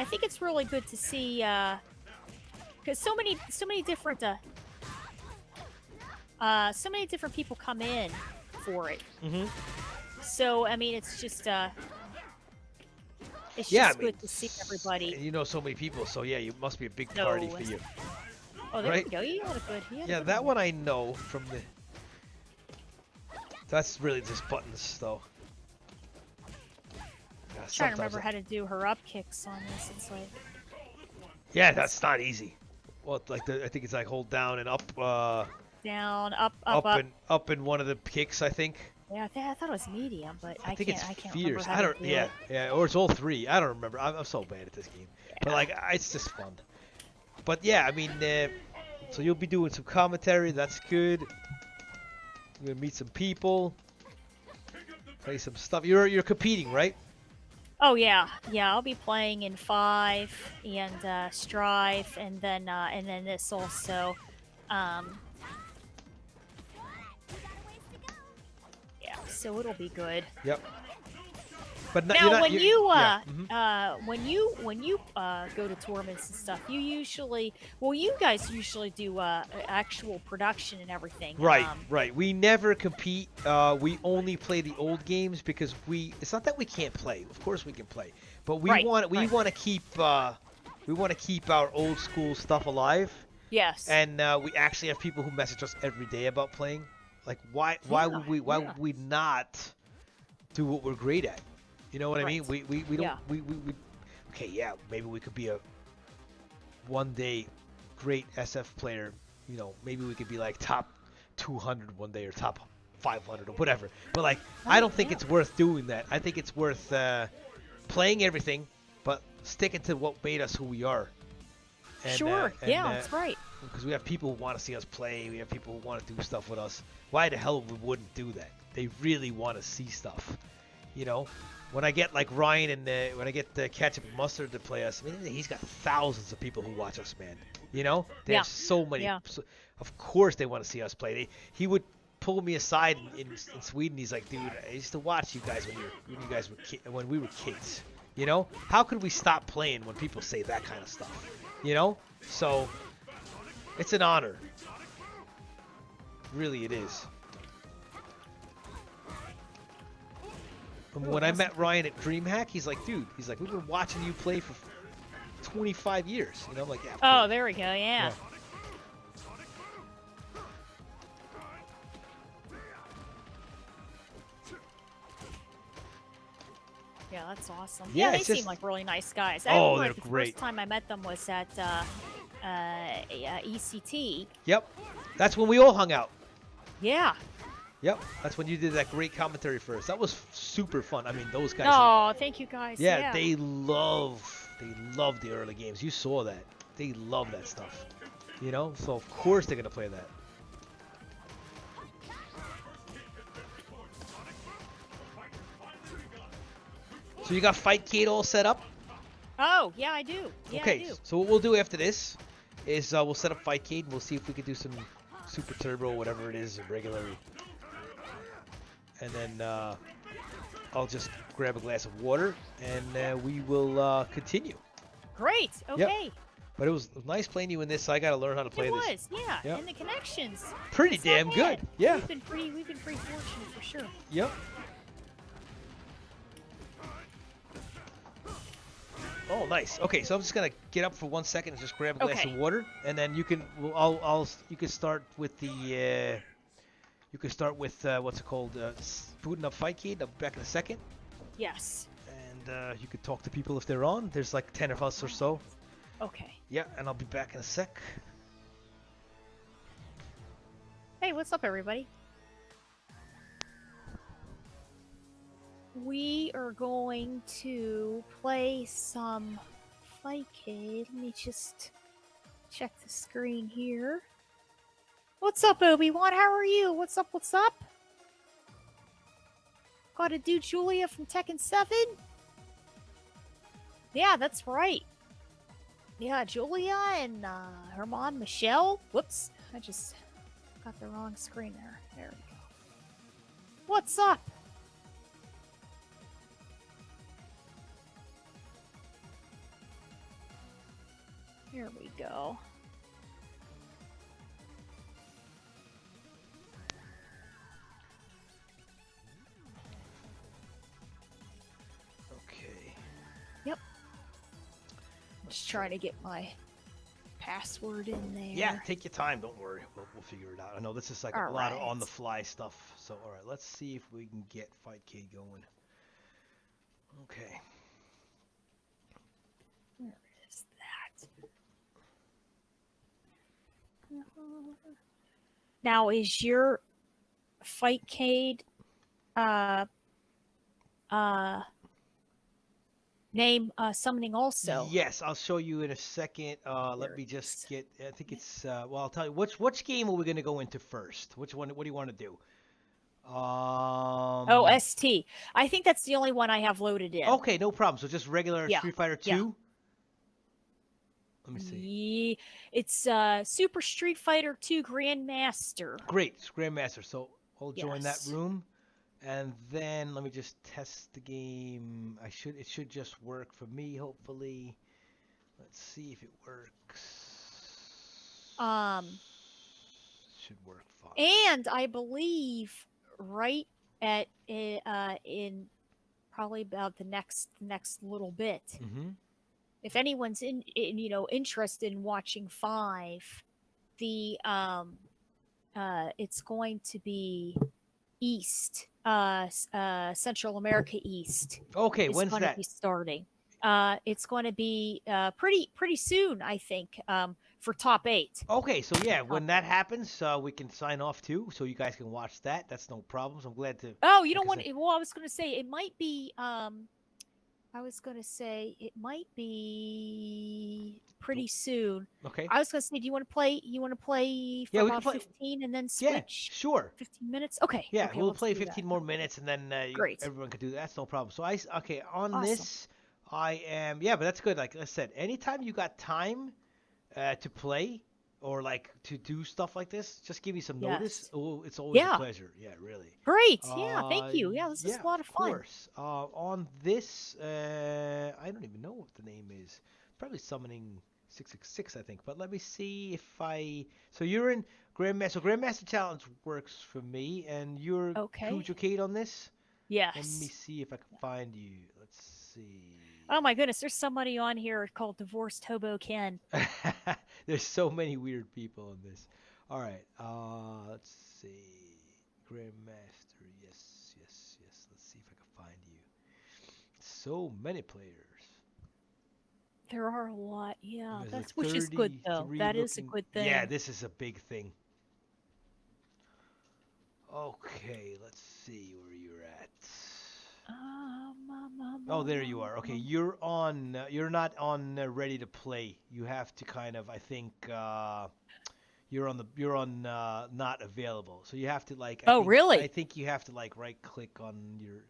Speaker 2: think it's really good to see because so many different people come in for it.
Speaker 1: Mm-hmm.
Speaker 2: So I mean, it's just good to see everybody.
Speaker 1: And you know so many people, so yeah, you must be a big party for you.
Speaker 2: Oh, there you go. You had a good.
Speaker 1: Yeah, that one I know from the. That's really just buttons, though. Yeah,
Speaker 2: I'm trying to remember how to do her up kicks on this. It's like.
Speaker 1: Yeah, that's not easy. Well, like I think it's like hold down and up.
Speaker 2: Down, up.
Speaker 1: And up in one of the kicks, I think.
Speaker 2: Yeah, I thought it was medium, but I
Speaker 1: think
Speaker 2: can't
Speaker 1: it's
Speaker 2: remember
Speaker 1: fierce.
Speaker 2: how to do it.
Speaker 1: Yeah, or it's all three. I don't remember. I'm so bad at this game. Yeah. But like, it's just fun. But yeah, I mean, so you'll be doing some commentary. That's good. You're gonna meet some people. Play some stuff. You're competing, right?
Speaker 2: Oh yeah. I'll be playing in 5 and Strive, and then this also. Yeah, so it'll be good.
Speaker 1: Yep. But
Speaker 2: now, when you go to tournaments and stuff, you guys usually do actual production and everything.
Speaker 1: Right. We never compete. We only play the old games because it's not that we can't play. Of course we can play, but we want to keep our old school stuff alive.
Speaker 2: Yes.
Speaker 1: And we actually have people who message us every day about playing. Like why would we not do what we're great at? You know what I mean? We don't okay, yeah, maybe we could be a one day great SF player, you know, maybe we could be like top 200 one day or top 500 or whatever. But like I don't think it's worth doing that. I think it's worth playing everything but sticking to what made us who we are. And,
Speaker 2: that's right.
Speaker 1: Because we have people who want to see us play, we have people who want to do stuff with us. Why the hell we wouldn't do that? They really want to see stuff. You know? When I get like Ryan and when I get Ketchup and Mustard to play us, I mean, he's got thousands of people who watch us, man. You know, there's so many.
Speaker 2: Yeah.
Speaker 1: So, of course, they want to see us play. He would pull me aside in Sweden. He's like, dude, I used to watch you guys when we were kids. You know, how could we stop playing when people say that kind of stuff? You know, so it's an honor. Really, it is. When I met Ryan at DreamHack, he's like, dude, we've been watching you play for 25 years. You know, I'm like, yeah.
Speaker 2: Oh, there we go, yeah. Yeah, that's awesome. Yeah, they seem like really nice guys.
Speaker 1: They're great.
Speaker 2: The first time I met them was at ECT.
Speaker 1: Yep, that's when we all hung out.
Speaker 2: Yeah.
Speaker 1: Yep, that's when you did that great commentary first. That was super fun. I mean, those guys.
Speaker 2: Oh, thank you guys.
Speaker 1: Yeah, they love the early games. You saw that. They love that stuff. You know, so of course they're gonna play that. So you got Fightcade all set up?
Speaker 2: Oh, yeah, I do. Yeah,
Speaker 1: okay,
Speaker 2: I do.
Speaker 1: So what we'll do after this is we'll set up Fightcade and we'll see if we can do some Super Turbo, whatever it is, regular. And then I'll just grab a glass of water and we will continue.
Speaker 2: Great. Okay.
Speaker 1: Yep. But it was nice playing you in this. So I got to learn how to play this.
Speaker 2: It was, yeah. Yep. And the connections.
Speaker 1: Pretty damn good. Yeah.
Speaker 2: We've been pretty fortunate for sure.
Speaker 1: Yep. Oh, nice. Okay, so I'm just gonna get up for 1 second and just grab a glass of
Speaker 2: Okay.
Speaker 1: water, and then you can. You can start with the. You can start with what's it called? Booting up Fight Key. I'll be back in a second,
Speaker 2: Yes.
Speaker 1: and you can talk to people if they're on. There's like 10 of us or so.
Speaker 2: Okay.
Speaker 1: Yeah, and I'll be back in a sec.
Speaker 2: Hey, what's up, everybody? We are going to play some Fightcade. Let me just check the screen here. What's up, Obi-Wan? How are you? What's up? What's up? Got to do Julia from Tekken 7? Yeah, that's right. Yeah, Julia and her mom, Michelle. Whoops. I just got the wrong screen there. There we go. What's up? Here we go.
Speaker 1: Okay.
Speaker 2: Yep. Just trying to get my password in there.
Speaker 1: Yeah, take your time. Don't worry. We'll figure it out. I know this is like a lot of on-the-fly stuff. So, all right, let's see if we can get Fightcade going. Okay.
Speaker 2: Where is that? Now, is your Fightcade name summoning also?
Speaker 1: Yes, I'll show you in a second. Let me just get. I think it's. Well, I'll tell you. Which game are we gonna go into first? Which one? What do you want to do?
Speaker 2: ST. I think that's the only one I have loaded in.
Speaker 1: Okay, no problem. So just regular Street Fighter 2.
Speaker 2: Yeah.
Speaker 1: Let me see.
Speaker 2: It's Super Street Fighter 2 Grandmaster.
Speaker 1: Great, Grandmaster. So I'll join that room, and then let me just test the game. It should just work for me, hopefully. Let's see if it works. Should work fine.
Speaker 2: And I believe right at in probably about the next little bit.
Speaker 1: Mm-hmm.
Speaker 2: If anyone's interested in watching 5, the it's going to be East, Central America East.
Speaker 1: Okay, when's
Speaker 2: that? It's going to be starting. It's going to be pretty soon, I think, for top 8.
Speaker 1: Okay, so yeah, when that happens, we can sign off too, so you guys can watch that. That's no problem. So I'm glad to.
Speaker 2: Oh, you don't want? Well, I was going to say it might be. I was going to say it might be pretty soon.
Speaker 1: Okay.
Speaker 2: I was going to say, do you want to play? You want to play for about 15 and then switch?
Speaker 1: Yeah, sure.
Speaker 2: 15 minutes. Okay.
Speaker 1: Yeah,
Speaker 2: okay,
Speaker 1: we'll play 15 more minutes, and then
Speaker 2: Great.
Speaker 1: Everyone can do that. That's no problem. So on this, I am. Yeah, but that's good. Like I said, anytime you got time to play or like to do stuff like this, just give me some notice. Oh, it's always a pleasure. Yeah, really.
Speaker 2: Great. Yeah, thank you. Yeah, this is a lot of fun.
Speaker 1: Of course. On this, I don't even know what the name is. Probably summoning 666, I think. But let me see if I. So you're in Grandmaster. So Grandmaster Challenge works for me, and you're Cujo on this.
Speaker 2: Yes.
Speaker 1: Let me see if I can find you. Let's see.
Speaker 2: Oh my goodness, there's somebody on here called Divorced Hobo Ken.
Speaker 1: There's so many weird people in this. All right, let's see. Grandmaster, yes. Let's see if I can find you. So many players.
Speaker 2: There are a lot, yeah. Which is good though. That is a good thing.
Speaker 1: Yeah, this is a big thing. Okay, let's see where you're at. Oh, there you are. Okay, you're on. You're not on ready to play. You have to kind of. I think you're on not available. So you have to like.
Speaker 2: Really?
Speaker 1: I think you have to like right click on your.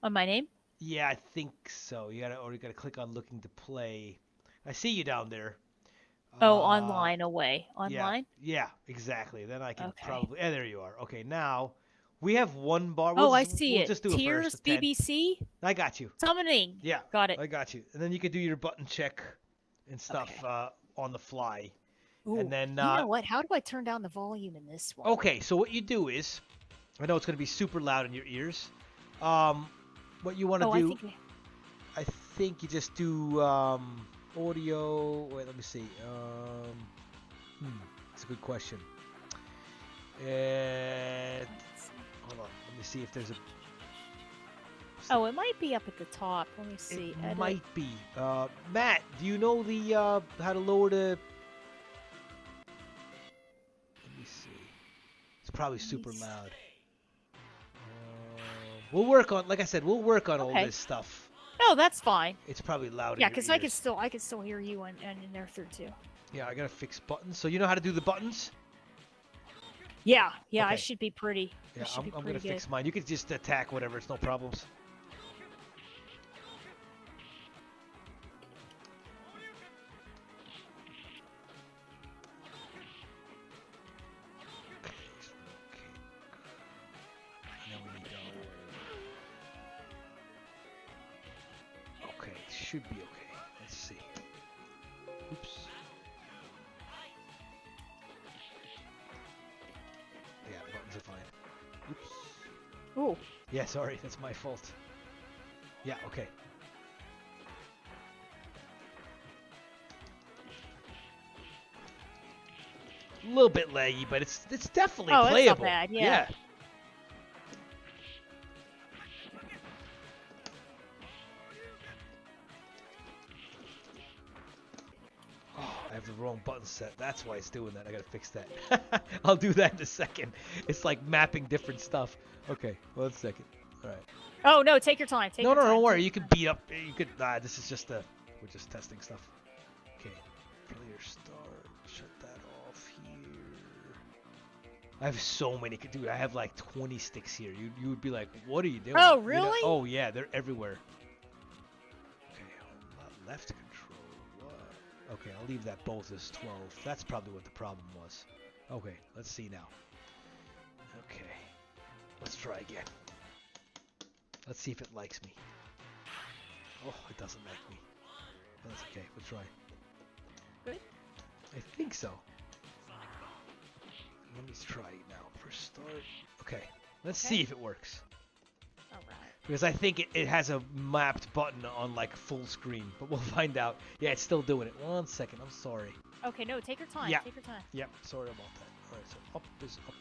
Speaker 2: On my name?
Speaker 1: Yeah, I think so. You gotta click on looking to play. I see you down there.
Speaker 2: Online away. Online?
Speaker 1: Yeah, exactly. Then I can probably. Yeah, there you are. Okay, now. We have one bar.
Speaker 2: I see
Speaker 1: we'll
Speaker 2: it.
Speaker 1: Just do
Speaker 2: Tears,
Speaker 1: it first.
Speaker 2: BBC?
Speaker 1: I got you.
Speaker 2: Summoning.
Speaker 1: Yeah.
Speaker 2: Got it.
Speaker 1: I got you. And then you can do your button check and stuff on the fly.
Speaker 2: Ooh,
Speaker 1: and then
Speaker 2: you know what? How do I turn down the volume in this one?
Speaker 1: Okay, so what you do is, I know it's going to be super loud in your ears. What you want to do? I think you just do audio. Wait, let me see. That's a good question. Hold on. Let me see if there's a.
Speaker 2: Oh, it might be up at the top. Let me see.
Speaker 1: It
Speaker 2: Edit.
Speaker 1: might be. Matt, do you know the how to lower the? Let me see. It's probably super loud. We'll work on, like I said, we'll work on all this stuff.
Speaker 2: No, that's fine.
Speaker 1: It's probably loud.
Speaker 2: Yeah, because I could still hear you and in there through too.
Speaker 1: Yeah, I gotta fix buttons. So you know how to do the buttons?
Speaker 2: Yeah,
Speaker 1: Okay.
Speaker 2: I should be pretty.
Speaker 1: Yeah, I'm gonna
Speaker 2: good.
Speaker 1: fix mine. You can just attack whatever. It's no problems. Okay, should be okay. Let's see. Oops. Yeah, buttons are fine. Oops.
Speaker 2: Ooh.
Speaker 1: Yeah, sorry, that's my fault. Yeah, okay. A little bit laggy, but it's definitely playable.
Speaker 2: It's not bad. Yeah.
Speaker 1: I have the wrong button set. That's why it's doing that. I gotta fix that. I'll do that in a second. It's like mapping different stuff. Okay, 1 second. All right.
Speaker 2: Oh no, take your time.
Speaker 1: No, don't worry. You can beat up. You could. This is just we're just testing stuff. Okay. Player start. Shut that off here. I have so many. Dude, I have like 20 sticks here. You would be like, what are you doing?
Speaker 2: Oh really?
Speaker 1: You know? Oh yeah, they're everywhere. Okay, left control. Okay, I'll leave that both as 12. That's probably what the problem was. Okay, let's see now. Okay, let's try again. Let's see if it likes me. Oh, it doesn't like me. That's okay, we'll try.
Speaker 2: Good?
Speaker 1: I think so. Let me try it now. First start. Okay, let's see if it works. Because I think it has a mapped button on like full screen, but we'll find out. Yeah, it's still doing it. 1 second, I'm sorry.
Speaker 2: Okay, no, take your time.
Speaker 1: Yeah.
Speaker 2: Take your time.
Speaker 1: Yep, sorry about that. Alright, so up is up.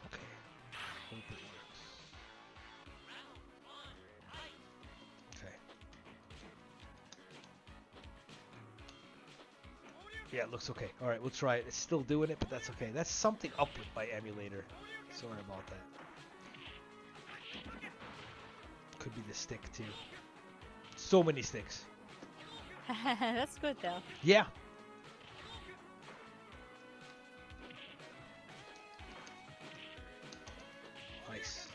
Speaker 1: Okay, hope it works. Okay. Yeah, it looks okay. Alright, we'll try it. It's still doing it, but that's okay. That's something up with my emulator. Sorry about that. Could be the stick, too. So many sticks.
Speaker 2: That's good, though.
Speaker 1: Yeah. Nice.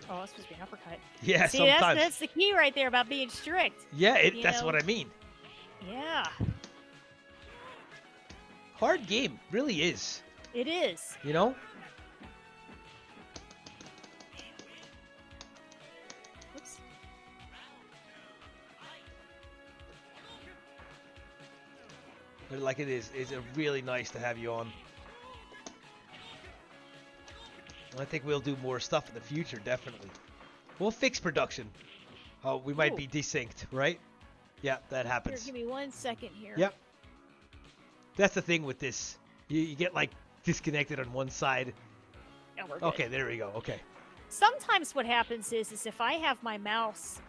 Speaker 2: Oh, that's supposed to be an uppercut.
Speaker 1: Yeah,
Speaker 2: See,
Speaker 1: sometimes.
Speaker 2: that's the key right there about being strict.
Speaker 1: Yeah, that's what I mean.
Speaker 2: Yeah.
Speaker 1: Hard game, really is.
Speaker 2: It is.
Speaker 1: You know?
Speaker 2: Oops.
Speaker 1: But like it is, it's really nice to have you on. I think we'll do more stuff in the future, definitely. We'll fix production. Oh, we might be desynced, right? Yeah, that happens.
Speaker 2: Here, give me 1 second here.
Speaker 1: Yep. That's the thing with this. You get like disconnected on one side.
Speaker 2: Oh, we're good.
Speaker 1: Okay, there we go. Okay.
Speaker 2: Sometimes what happens is if I have my mouse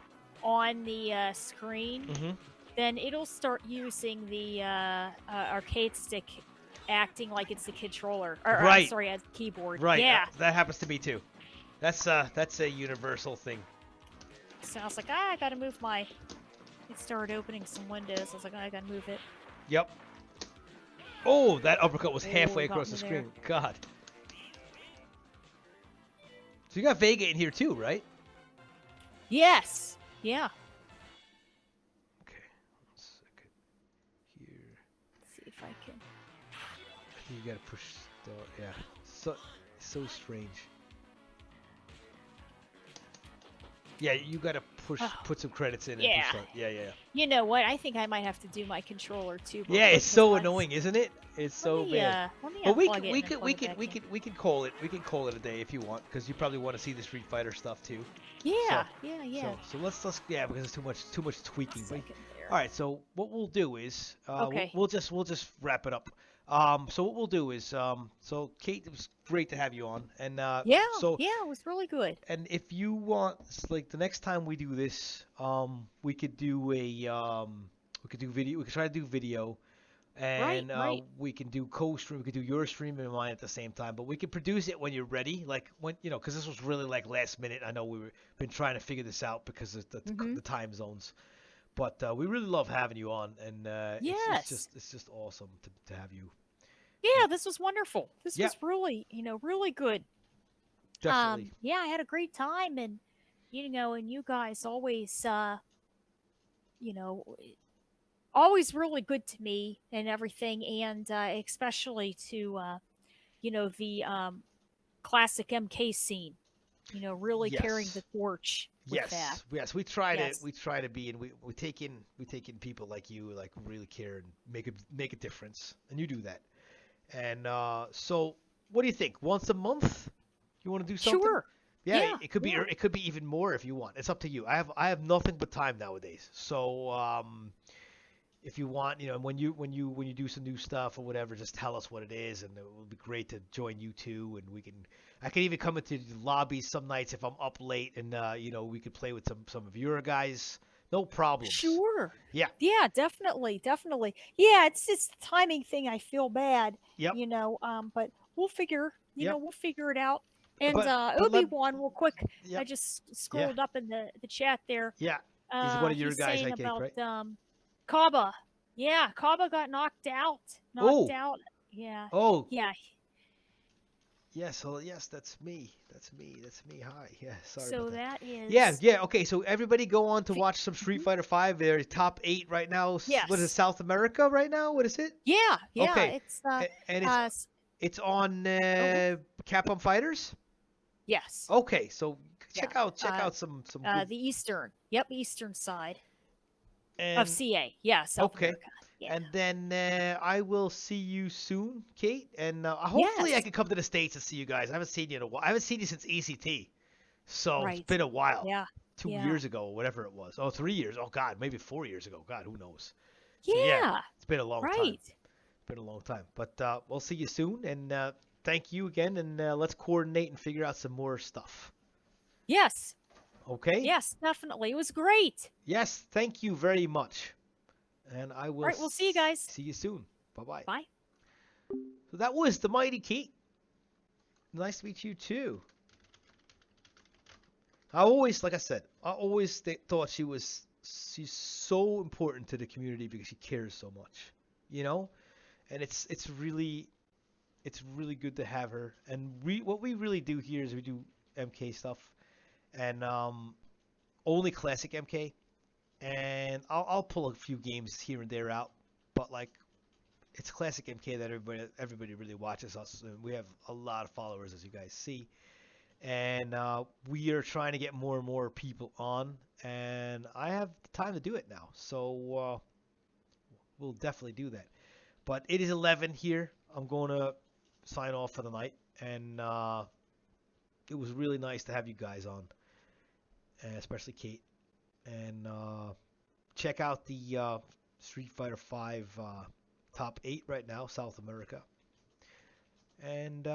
Speaker 2: on the screen, then it'll start using the arcade stick, acting like it's the controller, or
Speaker 1: right.
Speaker 2: Sorry, as keyboard.
Speaker 1: Right.
Speaker 2: Yeah.
Speaker 1: That happens to me too. That's a universal thing.
Speaker 2: So I was like, I gotta move my. It started opening some windows. I was like, I gotta move it.
Speaker 1: Yep. Oh, that uppercut was halfway across the screen. God. So you got Vega in here too, right?
Speaker 2: Yes. Yeah.
Speaker 1: Okay. 1 second. Here.
Speaker 2: Let's see if I can.
Speaker 1: I think you gotta push start. Yeah. so so strange. Yeah, you gotta
Speaker 2: Oh,
Speaker 1: put some credits in and push
Speaker 2: yeah.
Speaker 1: start. Yeah, yeah, yeah.
Speaker 2: You know what? I think I might have to do my controller too real
Speaker 1: Yeah,
Speaker 2: quick
Speaker 1: it's
Speaker 2: because
Speaker 1: so
Speaker 2: mine's.
Speaker 1: annoying, isn't it? It's so bad.
Speaker 2: Let me
Speaker 1: But
Speaker 2: unplug it and then plug it back in.
Speaker 1: we can call it a day if you want, because you probably want to see the Street Fighter stuff too. So
Speaker 2: Yeah, yeah, yeah.
Speaker 1: let's yeah, because it's too much tweaking. But
Speaker 2: Second
Speaker 1: all
Speaker 2: there.
Speaker 1: right, so what we'll do is
Speaker 2: Okay.
Speaker 1: we'll just wrap it up. So what we'll do is so Kate, it was great to have you on, and
Speaker 2: Yeah,
Speaker 1: so
Speaker 2: yeah, it was really good.
Speaker 1: and if you want, like the next time we do this, we could do video. We could try to do video,
Speaker 2: Right,
Speaker 1: and
Speaker 2: right.
Speaker 1: we can do co-stream. We could do your stream and mine at the same time. But we can produce it when you're ready, like when because this was really like last minute. I know we were been trying to figure this out because of
Speaker 2: Mhm.
Speaker 1: the time zones. But we really love having you on, and
Speaker 2: Yes.
Speaker 1: it's just awesome to have you.
Speaker 2: Yeah, this was wonderful. This
Speaker 1: Yeah,
Speaker 2: was really, really good.
Speaker 1: definitely.
Speaker 2: Yeah, I had a great time and and you guys always you know, always really good to me and everything and especially to the classic MK scene, really carrying
Speaker 1: Yes.
Speaker 2: the torch with that.
Speaker 1: Yes,
Speaker 2: Yes.
Speaker 1: we try to be, and we take in people like you, like really care and make a difference, and you do that. And so, what do you think? Once a month, you want to do something?
Speaker 2: Sure.
Speaker 1: Yeah,
Speaker 2: Yeah. Yeah.
Speaker 1: it could be even more if you want. It's up to you. I have nothing but time nowadays, so if you want, when you do some new stuff or whatever, just tell us what it is, and it will be great to join you too. And I can even come into the lobby some nights if I'm up late, and we could play with some of your guys. No problems.
Speaker 2: Sure.
Speaker 1: Yeah.
Speaker 2: Yeah, definitely, definitely. Yeah, it's just the timing thing. I feel bad,
Speaker 1: Yep.
Speaker 2: but
Speaker 1: Yep.
Speaker 2: we'll figure it out. And
Speaker 1: But let.
Speaker 2: Obi-Wan, real quick, I
Speaker 1: Yep.
Speaker 2: just
Speaker 1: Yeah.
Speaker 2: scrolled up in the chat there.
Speaker 1: Yeah. He's one of your
Speaker 2: He's
Speaker 1: guys, I
Speaker 2: saying
Speaker 1: think,
Speaker 2: about
Speaker 1: right?
Speaker 2: Kaba. Yeah, Kaba got knocked out. Knocked
Speaker 1: Oh.
Speaker 2: out. Yeah.
Speaker 1: Oh.
Speaker 2: Yeah.
Speaker 1: Yes. Oh, yes. That's me. That's me. That's me. Hi. Yeah. Sorry about
Speaker 2: So
Speaker 1: that.
Speaker 2: that
Speaker 1: Yeah,
Speaker 2: is
Speaker 1: yeah. Okay, so everybody go on to watch some Street
Speaker 2: mhm.
Speaker 1: Fighter 5. They're top 8 right now. What is it,
Speaker 2: Yes.
Speaker 1: South America right now? What is it?
Speaker 2: Yeah, yeah,
Speaker 1: Okay.
Speaker 2: it's
Speaker 1: And
Speaker 2: uh
Speaker 1: it's on
Speaker 2: oh,
Speaker 1: Capcom Fighters?
Speaker 2: yes.
Speaker 1: Okay, so
Speaker 2: Yeah.
Speaker 1: check out some good
Speaker 2: The eastern. Yep, eastern side of
Speaker 1: and
Speaker 2: CA. Yeah, South
Speaker 1: okay.
Speaker 2: America. Yeah.
Speaker 1: And then I will see you soon, Kate, and hopefully I
Speaker 2: Yes.
Speaker 1: can come to the States and see you guys. I haven't seen you in a while. I haven't seen you since ECT. So, it's
Speaker 2: Right.
Speaker 1: been a while.
Speaker 2: Yeah.
Speaker 1: Two
Speaker 2: Yeah.
Speaker 1: years ago, or whatever it was. Oh, 3 years. Oh God, maybe 4 years ago. God, who knows? So yeah,
Speaker 2: Yeah.
Speaker 1: it's been a long time.
Speaker 2: Right.
Speaker 1: Been a long time. But we'll see you soon, and thank you again, and let's coordinate and figure out some more stuff.
Speaker 2: Yes.
Speaker 1: Okay?
Speaker 2: Yes, definitely. It was great.
Speaker 1: Yes, thank you very much. And I
Speaker 2: All
Speaker 1: will
Speaker 2: right, we'll see you guys.
Speaker 1: see you soon. Bye bye.
Speaker 2: Bye.
Speaker 1: So that was the Mighty Kate. Nice to meet you too. I always, like I said, I always thought she's so important to the community because she cares so much, you know. And it's really good to have her. And what we really do here is we do MK stuff, and only classic MK. And I'll pull a few games here and there out, but like it's classic MK that everybody really watches us, and we have a lot of followers as you guys see. And we are trying to get more and more people on, and I have the time to do it now, so we'll definitely do that. But it is 11 here. I'm going to sign off for the night, and it was really nice to have you guys on, and especially Kate. And check out the Street Fighter 5 top 8 right now, South America. And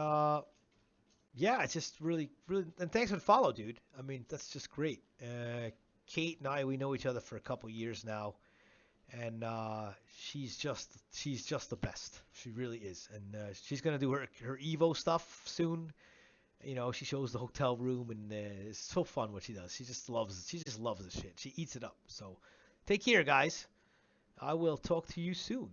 Speaker 1: yeah, it's just really, really, and thanks for the follow, dude. I mean, that's just great. Kate and I, we know each other for a couple years now, and she's just the best. She really is, and she's gonna do her Evo stuff soon. She shows the hotel room, and it's so fun what she does. She just loves the shit. She eats it up. So, take care, guys. I will talk to you soon.